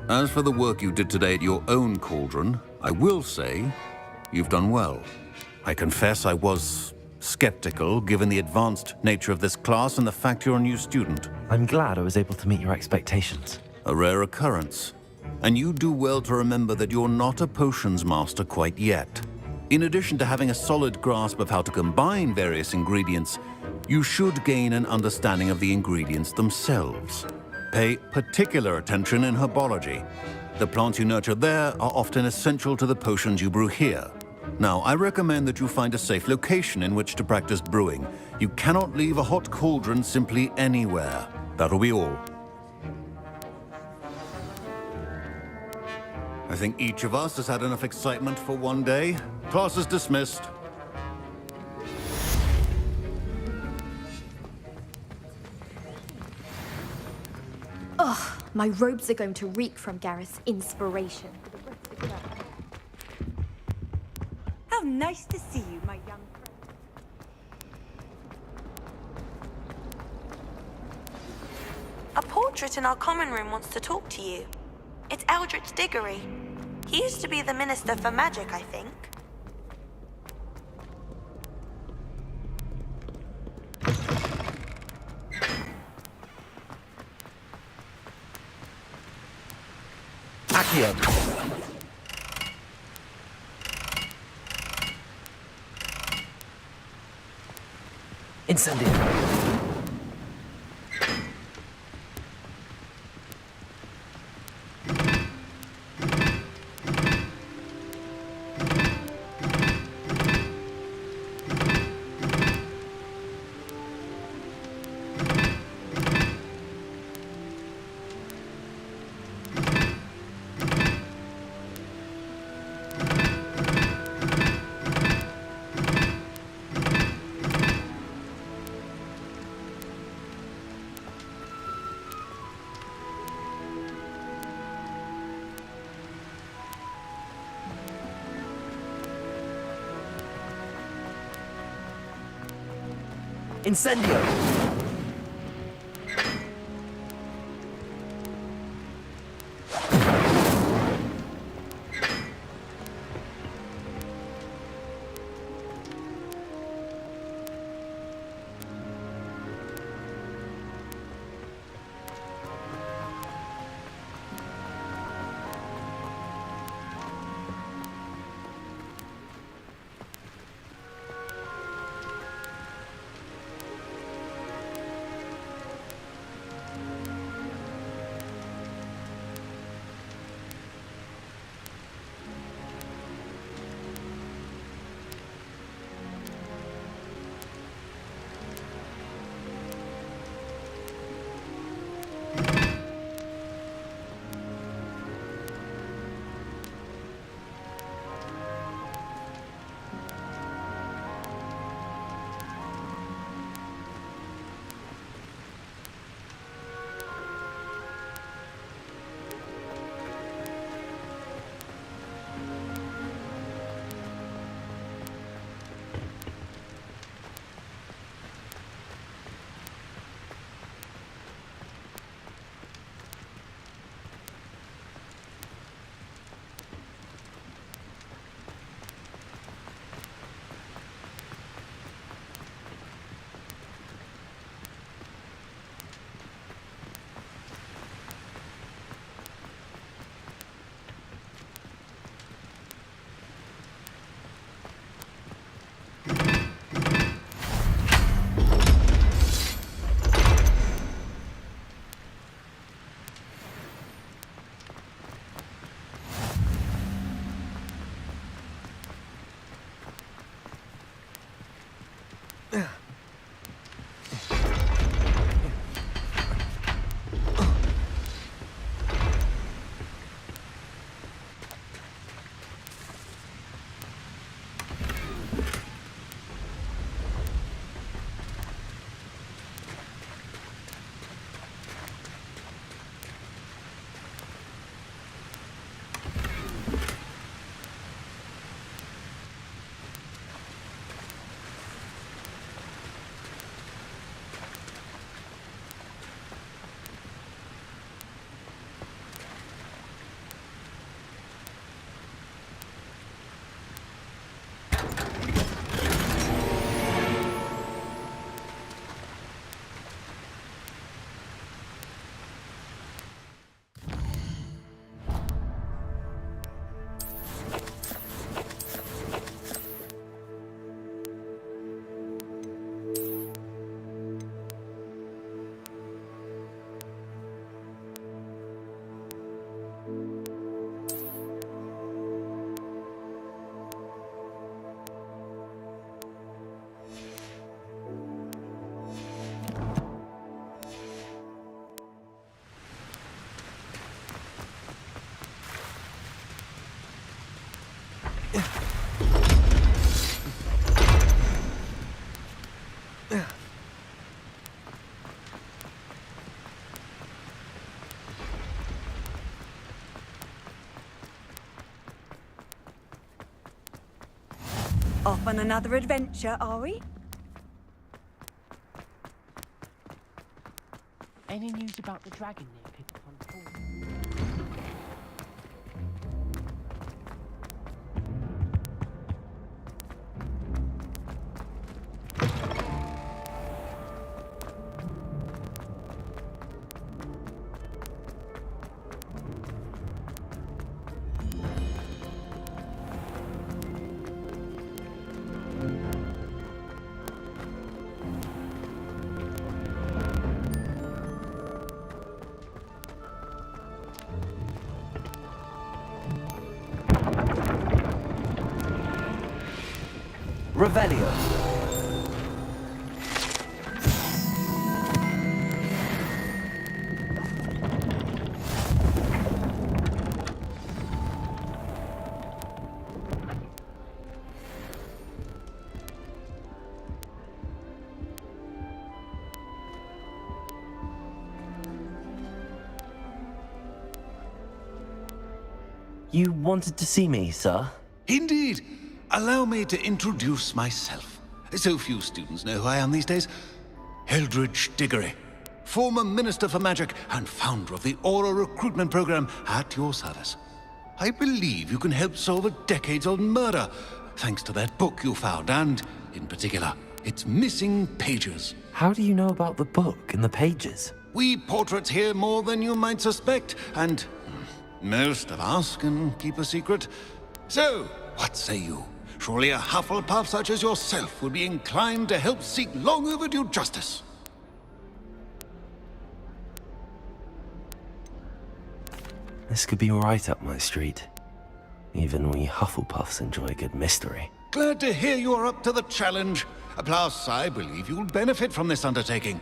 As for the work you did today at your own cauldron, I will say you've done well. I confess I was skeptical given the advanced nature of this class and the fact you're a new student. I'm glad I was able to meet your expectations. A rare occurrence. And you do well to remember that you're not a potions master quite yet. In addition to having a solid grasp of how to combine various ingredients, you should gain an understanding of the ingredients themselves. Pay particular attention in herbology. The plants you nurture there are often essential to the potions you brew here. Now, I recommend that you find a safe location in which to practice brewing. You cannot leave a hot cauldron simply anywhere. That'll be all. I think each of us has had enough excitement for one day. Class is dismissed. Ugh, my robes are going to reek from Gareth's inspiration. How nice to see you, my young friend. A portrait in our common room wants to talk to you. It's Eldritch Diggory. He used to be the Minister for Magic, I think. Accio. Incendio. Incendio! Off on another adventure, are we? Any news about the dragon near Pickupon Hall? Revelio. You wanted to see me, sir? Indeed. Allow me to introduce myself. So few students know who I am these days. Eldridge Diggory, former Minister for Magic and founder of the Aura Recruitment Program, at your service. I believe you can help solve a decades-old murder, thanks to that book you found, and, in particular, its missing pages. How do you know about the book and the pages? We portraits hear more than you might suspect, and most of us can keep a secret. So, what say you? Surely a Hufflepuff such as yourself would be inclined to help seek long overdue justice. This could be right up my street. Even we Hufflepuffs enjoy a good mystery. Glad to hear you are up to the challenge. Plus, I believe you'll benefit from this undertaking.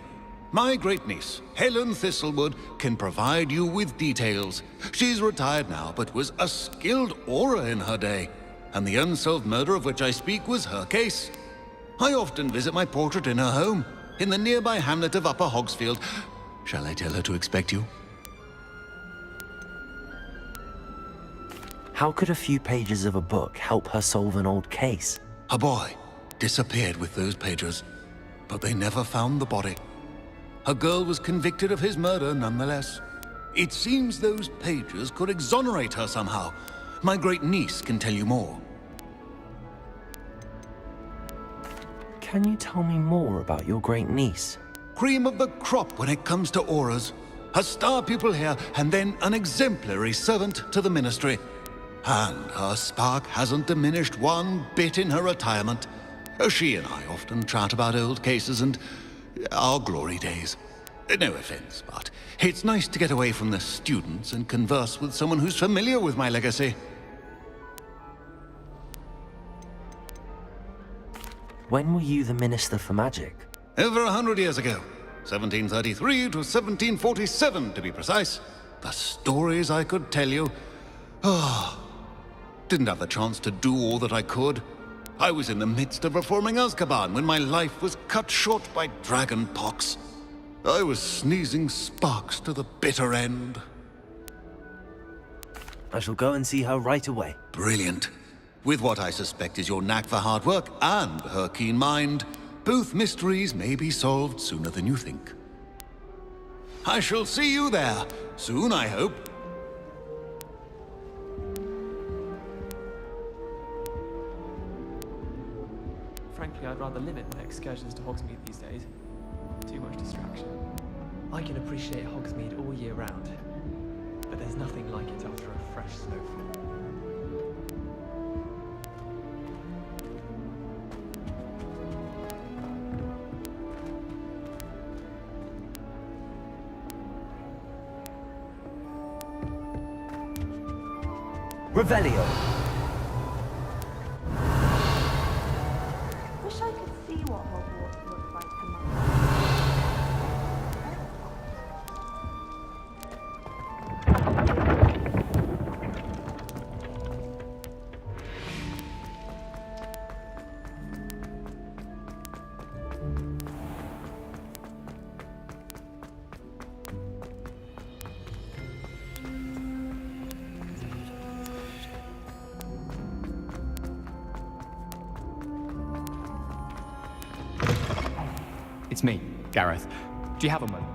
My great-niece, Helen Thistlewood, can provide you with details. She's retired now, but was a skilled aura in her day. And the unsolved murder of which I speak was her case. I often visit my portrait in her home, in the nearby hamlet of Upper Hogsfield. Shall I tell her to expect you? How could a few pages of a book help her solve an old case? A boy disappeared with those pages, but they never found the body. A girl was convicted of his murder nonetheless. It seems those pages could exonerate her somehow. My great-niece can tell you more. Can you tell me more about your great-niece? Cream of the crop when it comes to auras. A star pupil here, and then an exemplary servant to the ministry. And her spark hasn't diminished one bit in her retirement. She and I often chat about old cases and our glory days. No offense, but it's nice to get away from the students and converse with someone who's familiar with my legacy. When were you the Minister for Magic? Over 100 years ago. 1733 to 1747, to be precise. The stories I could tell you. Didn't have the chance to do all that I could. I was in the midst of reforming Azkaban when my life was cut short by dragon pox. I was sneezing sparks to the bitter end. I shall go and see her right away. Brilliant. With what I suspect is your knack for hard work and her keen mind, both mysteries may be solved sooner than you think. I shall see you there, soon I hope. Frankly, I'd rather limit my excursions to Hogsmeade these days. Too much distraction. I can appreciate Hogsmeade all year round, but there's nothing like it after a fresh snowfall. Revelio. Wish I could see what Hogwarts looks like tonight. It's me, Gareth. Do you have a moment?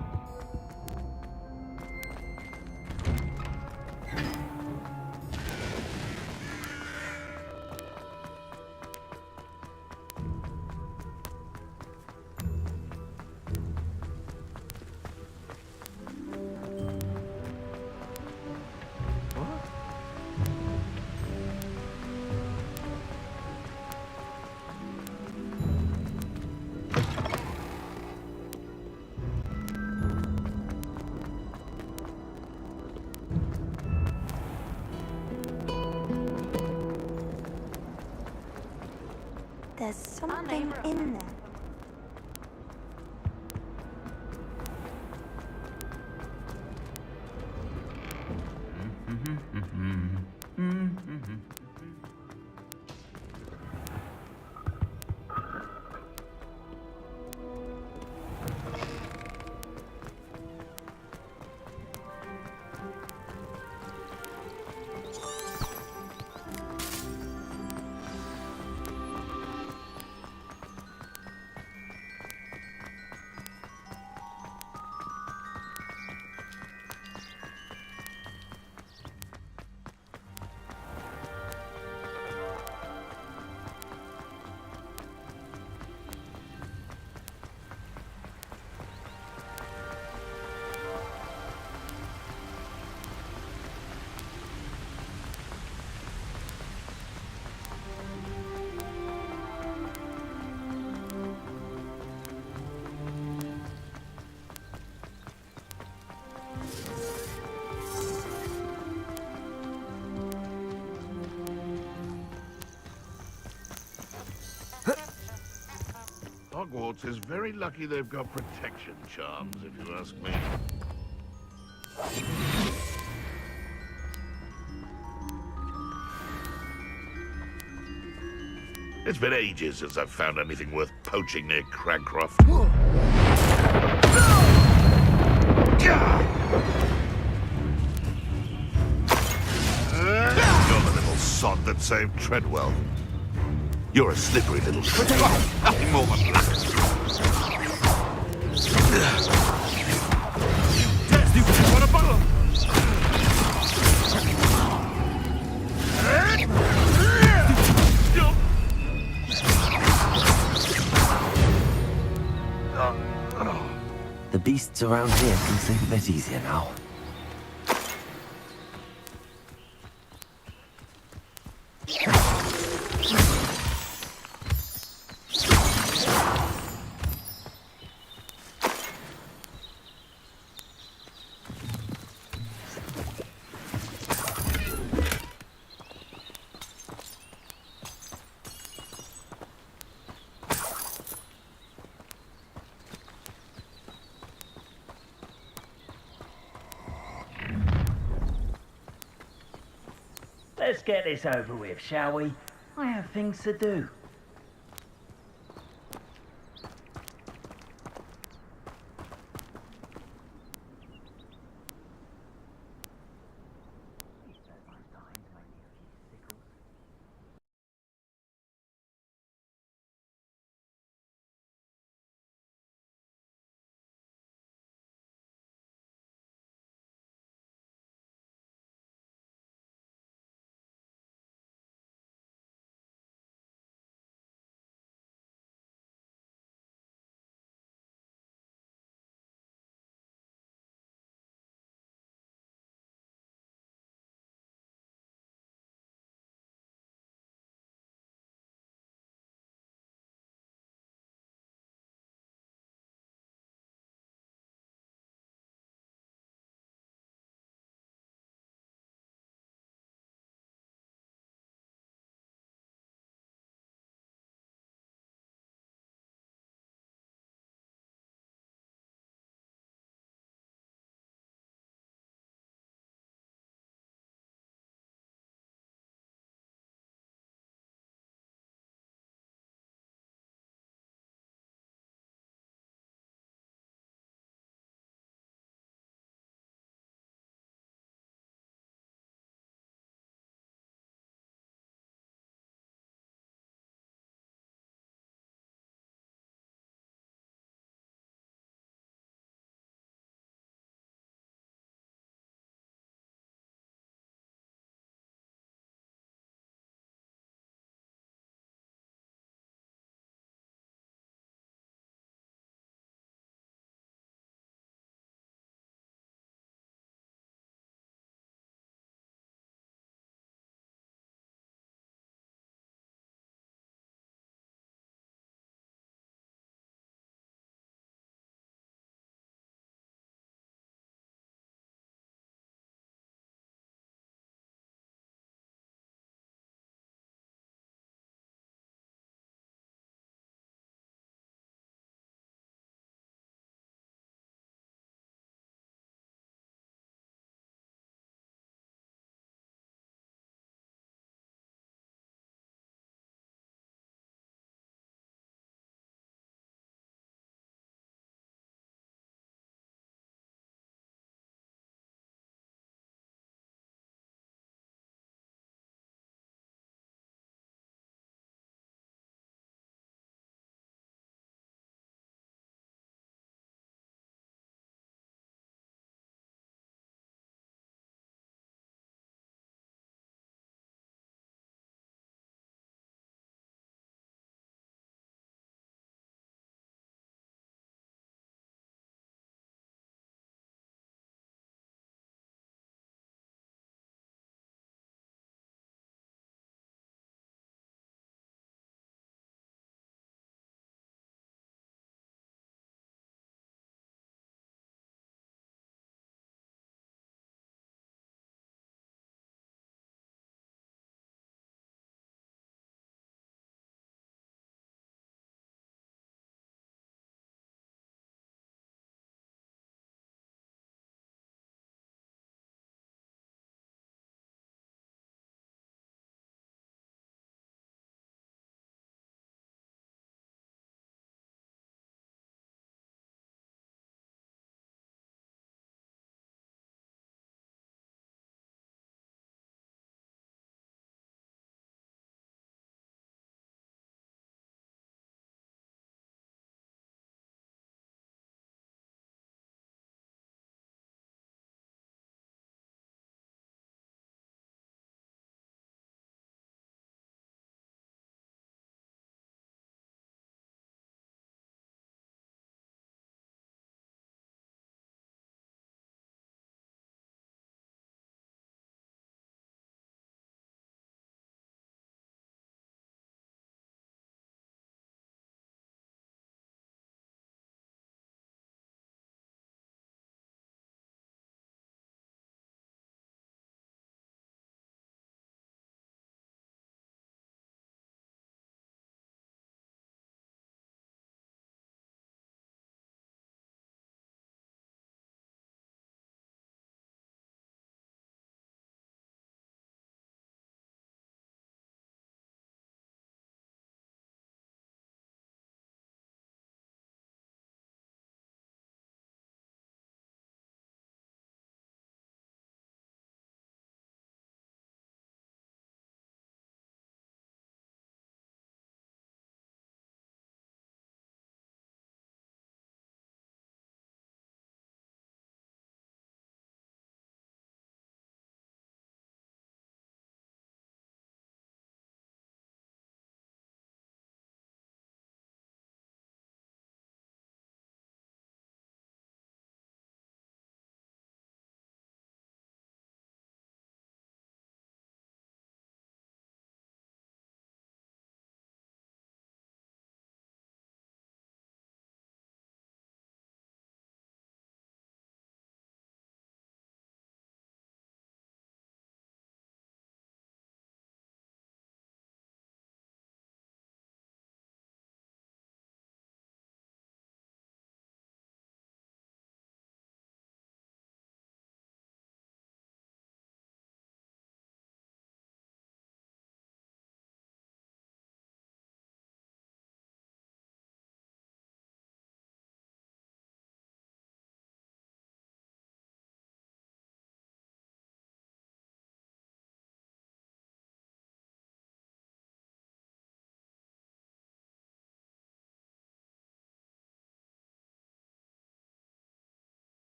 There's something in there. Hogwarts is very lucky they've got protection charms, if you ask me. It's been ages since I've found anything worth poaching near Cragcroft. You're the little sod that saved Treadwell. You're a slippery little shit. Nothing more than luck. The beasts around here can sleep a bit easier now. Let's get this over with, shall we? I have things to do.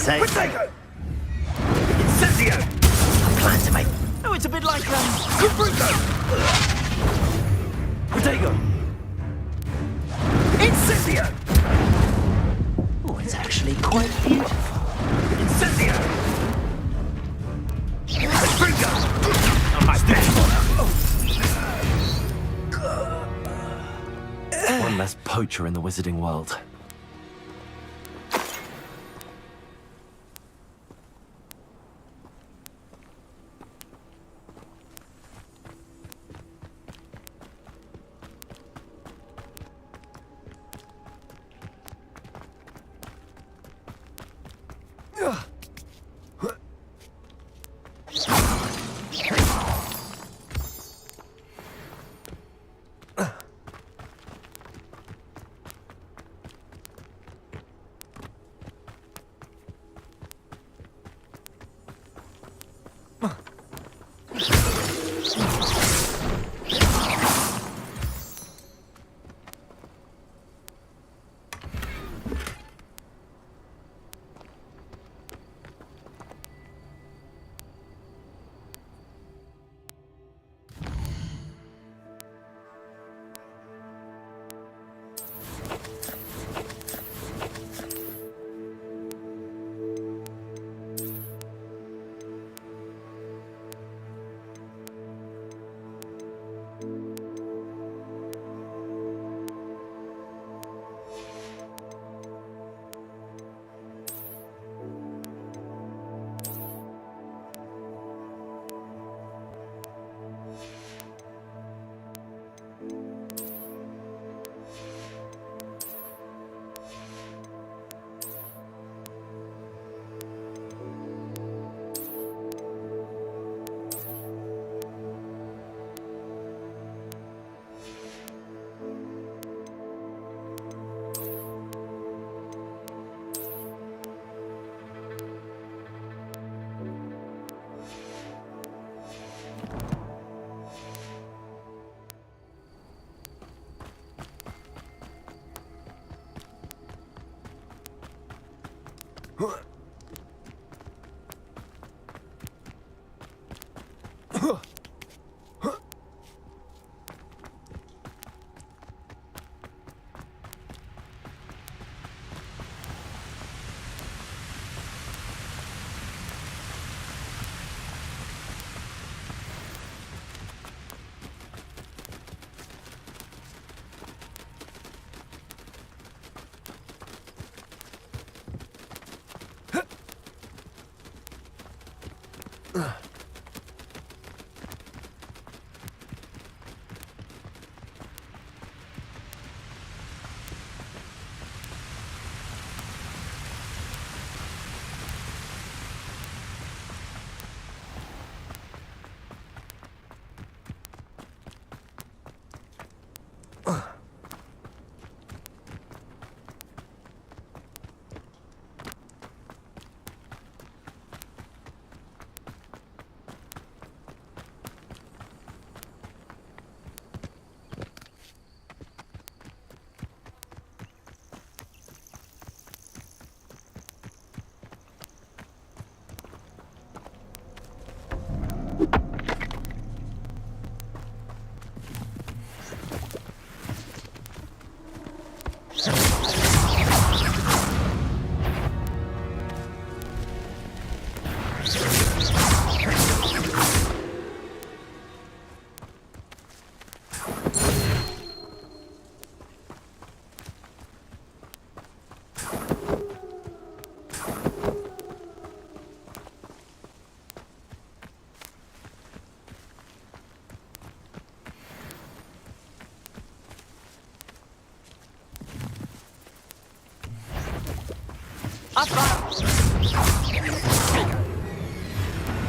say? Protego! Incendio! I plan to make... Oh, it's a bit like, Caprico! Protego! Incendio! Oh, it's actually quite beautiful. Incendio! Caprico! One less poacher in the wizarding world.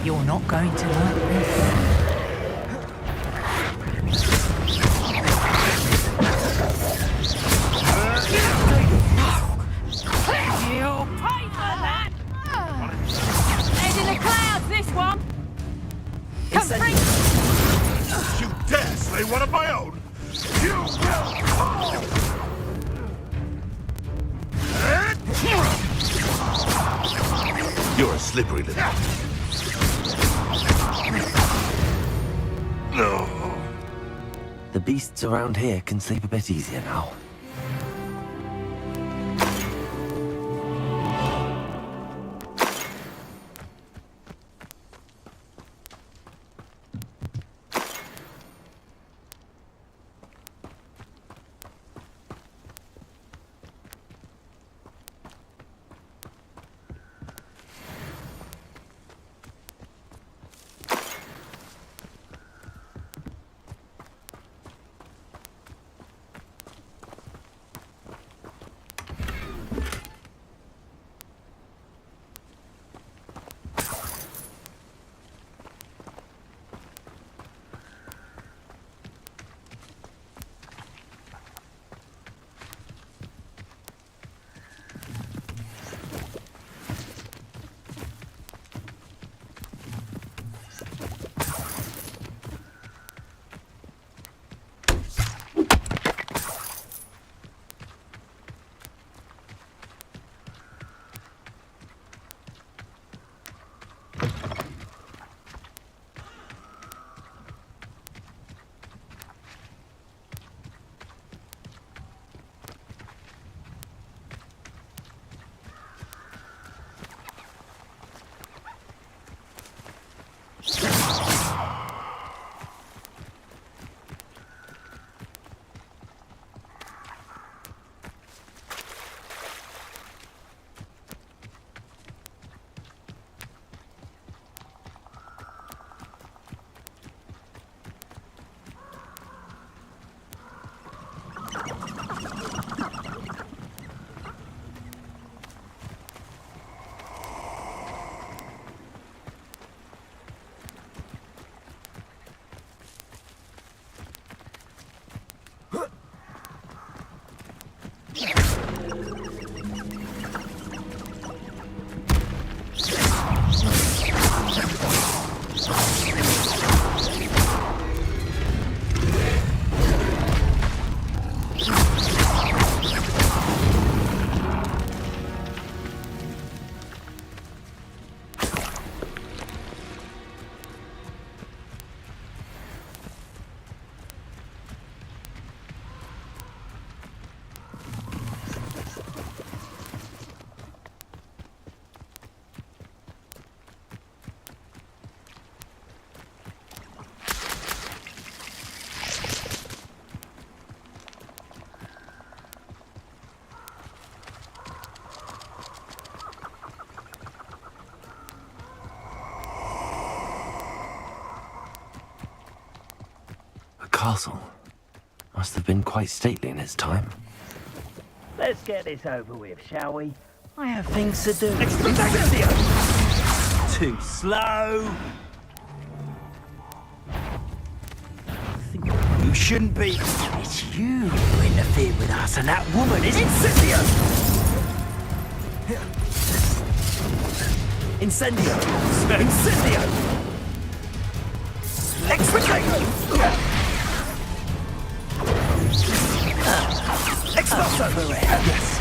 You're not going to like this. You'll pay for that! Head in the clouds, this one! Come free! You dare slay one of my own? You will fall! You're a slippery little... No. The beasts around here can sleep a bit easier now. Castle. Must have been quite stately in its time. Let's get this over with, shall we? I have things to do. Too slow. You shouldn't be. It's you who interfered with us and that woman, isn't it? Incendio! Incendio! Expectate! Expulso! Yes.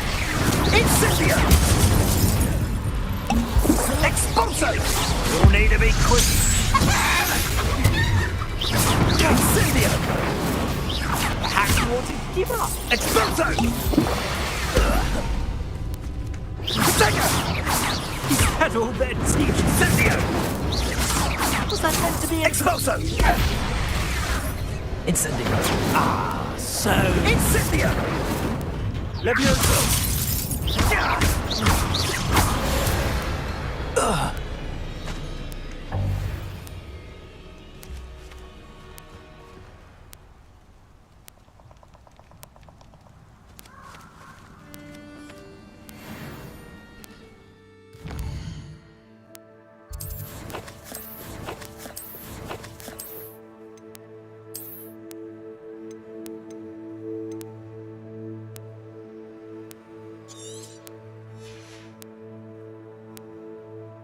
Incendio! Expulso! You'll need to be quick. Incendio! Perhaps you want to give up. Expulso! Dagger! He's had all their teeth. Incendio! Was that meant to be Expulso? Incendio. Ah, so... Incendio! Levioso! Ugh.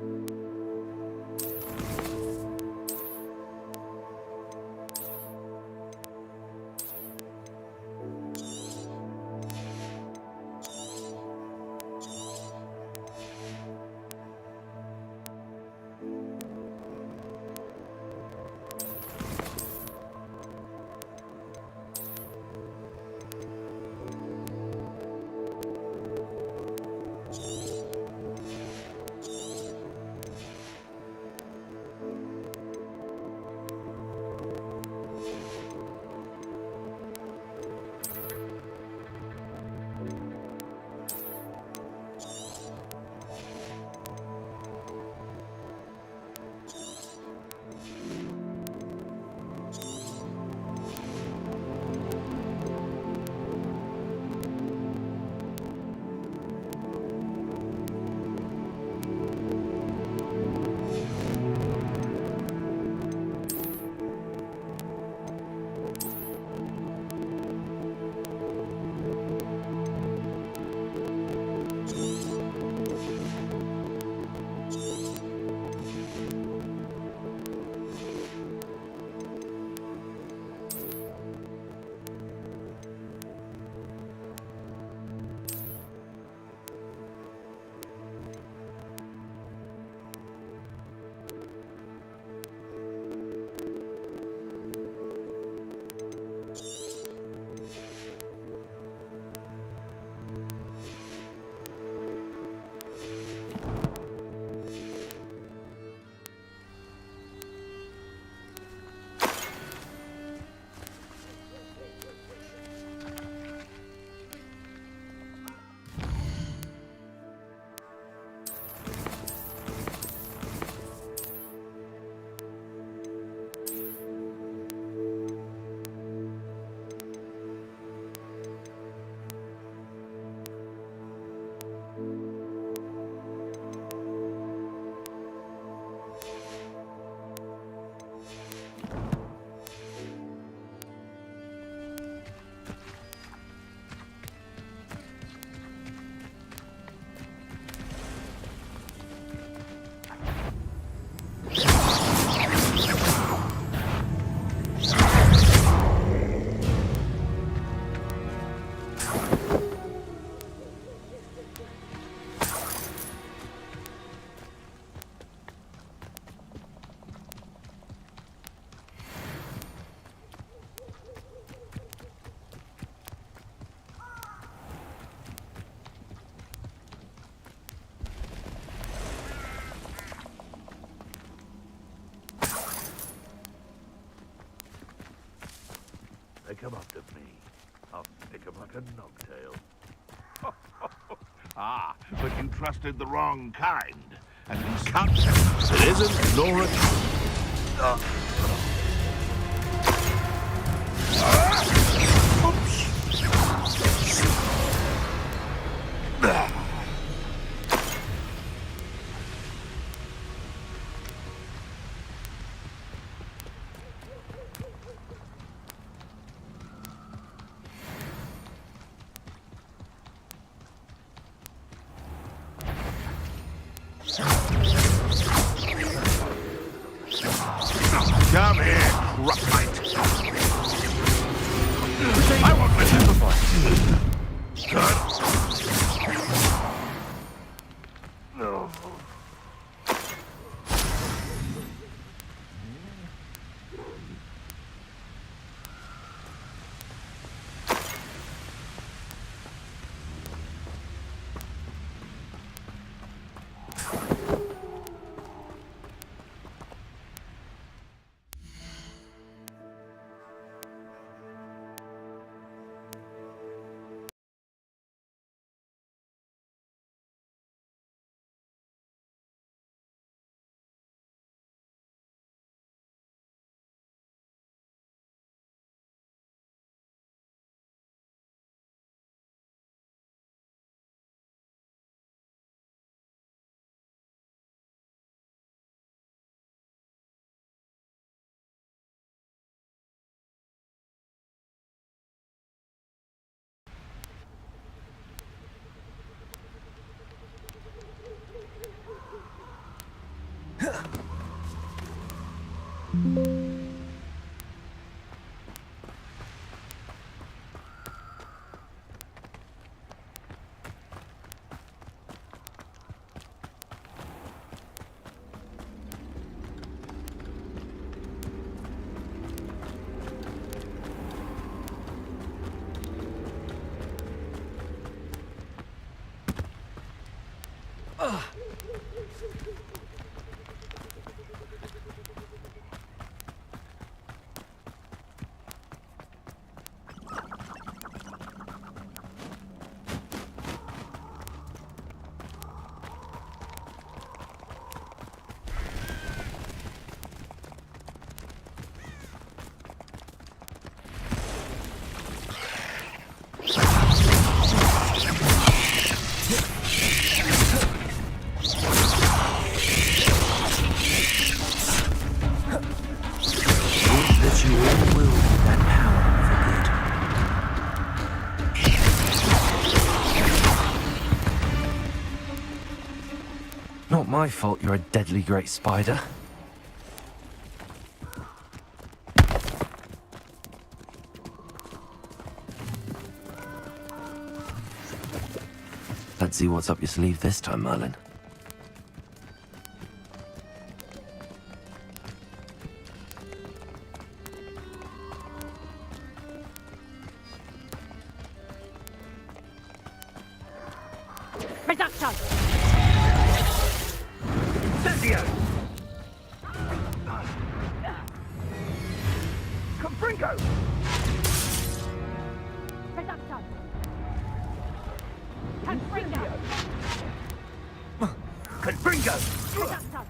you. They come up to me. I'll stick 'em like a knocktail. Ah, but you trusted the wrong kind. At least cut. It isn't Nora. Come here, Rockmite. I won't let you fight. No. Not my fault you're a deadly great spider. Let's see what's up your sleeve this time, Merlin. Reduction! Incendio! Confringo! Reduction! Confringo! Confringo! Reduction!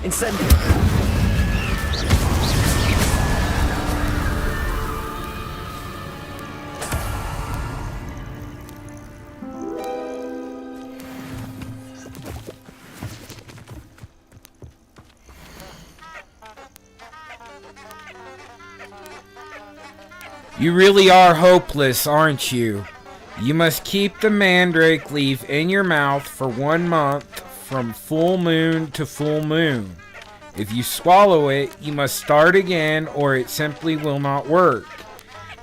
Incendio! You really are hopeless, aren't you? You must keep the mandrake leaf in your mouth for 1 month from full moon to full moon. If you swallow it, you must start again or it simply will not work.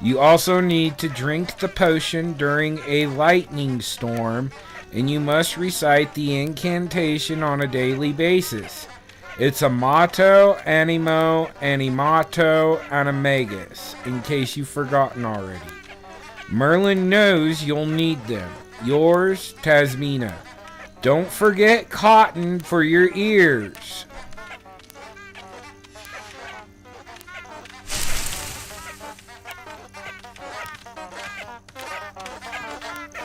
You also need to drink the potion during a lightning storm and you must recite the incantation on a daily basis. It's amato, animo, animato, animagus, in case you've forgotten already. Merlin knows you'll need them. Yours, Tasmina. Don't forget cotton for your ears.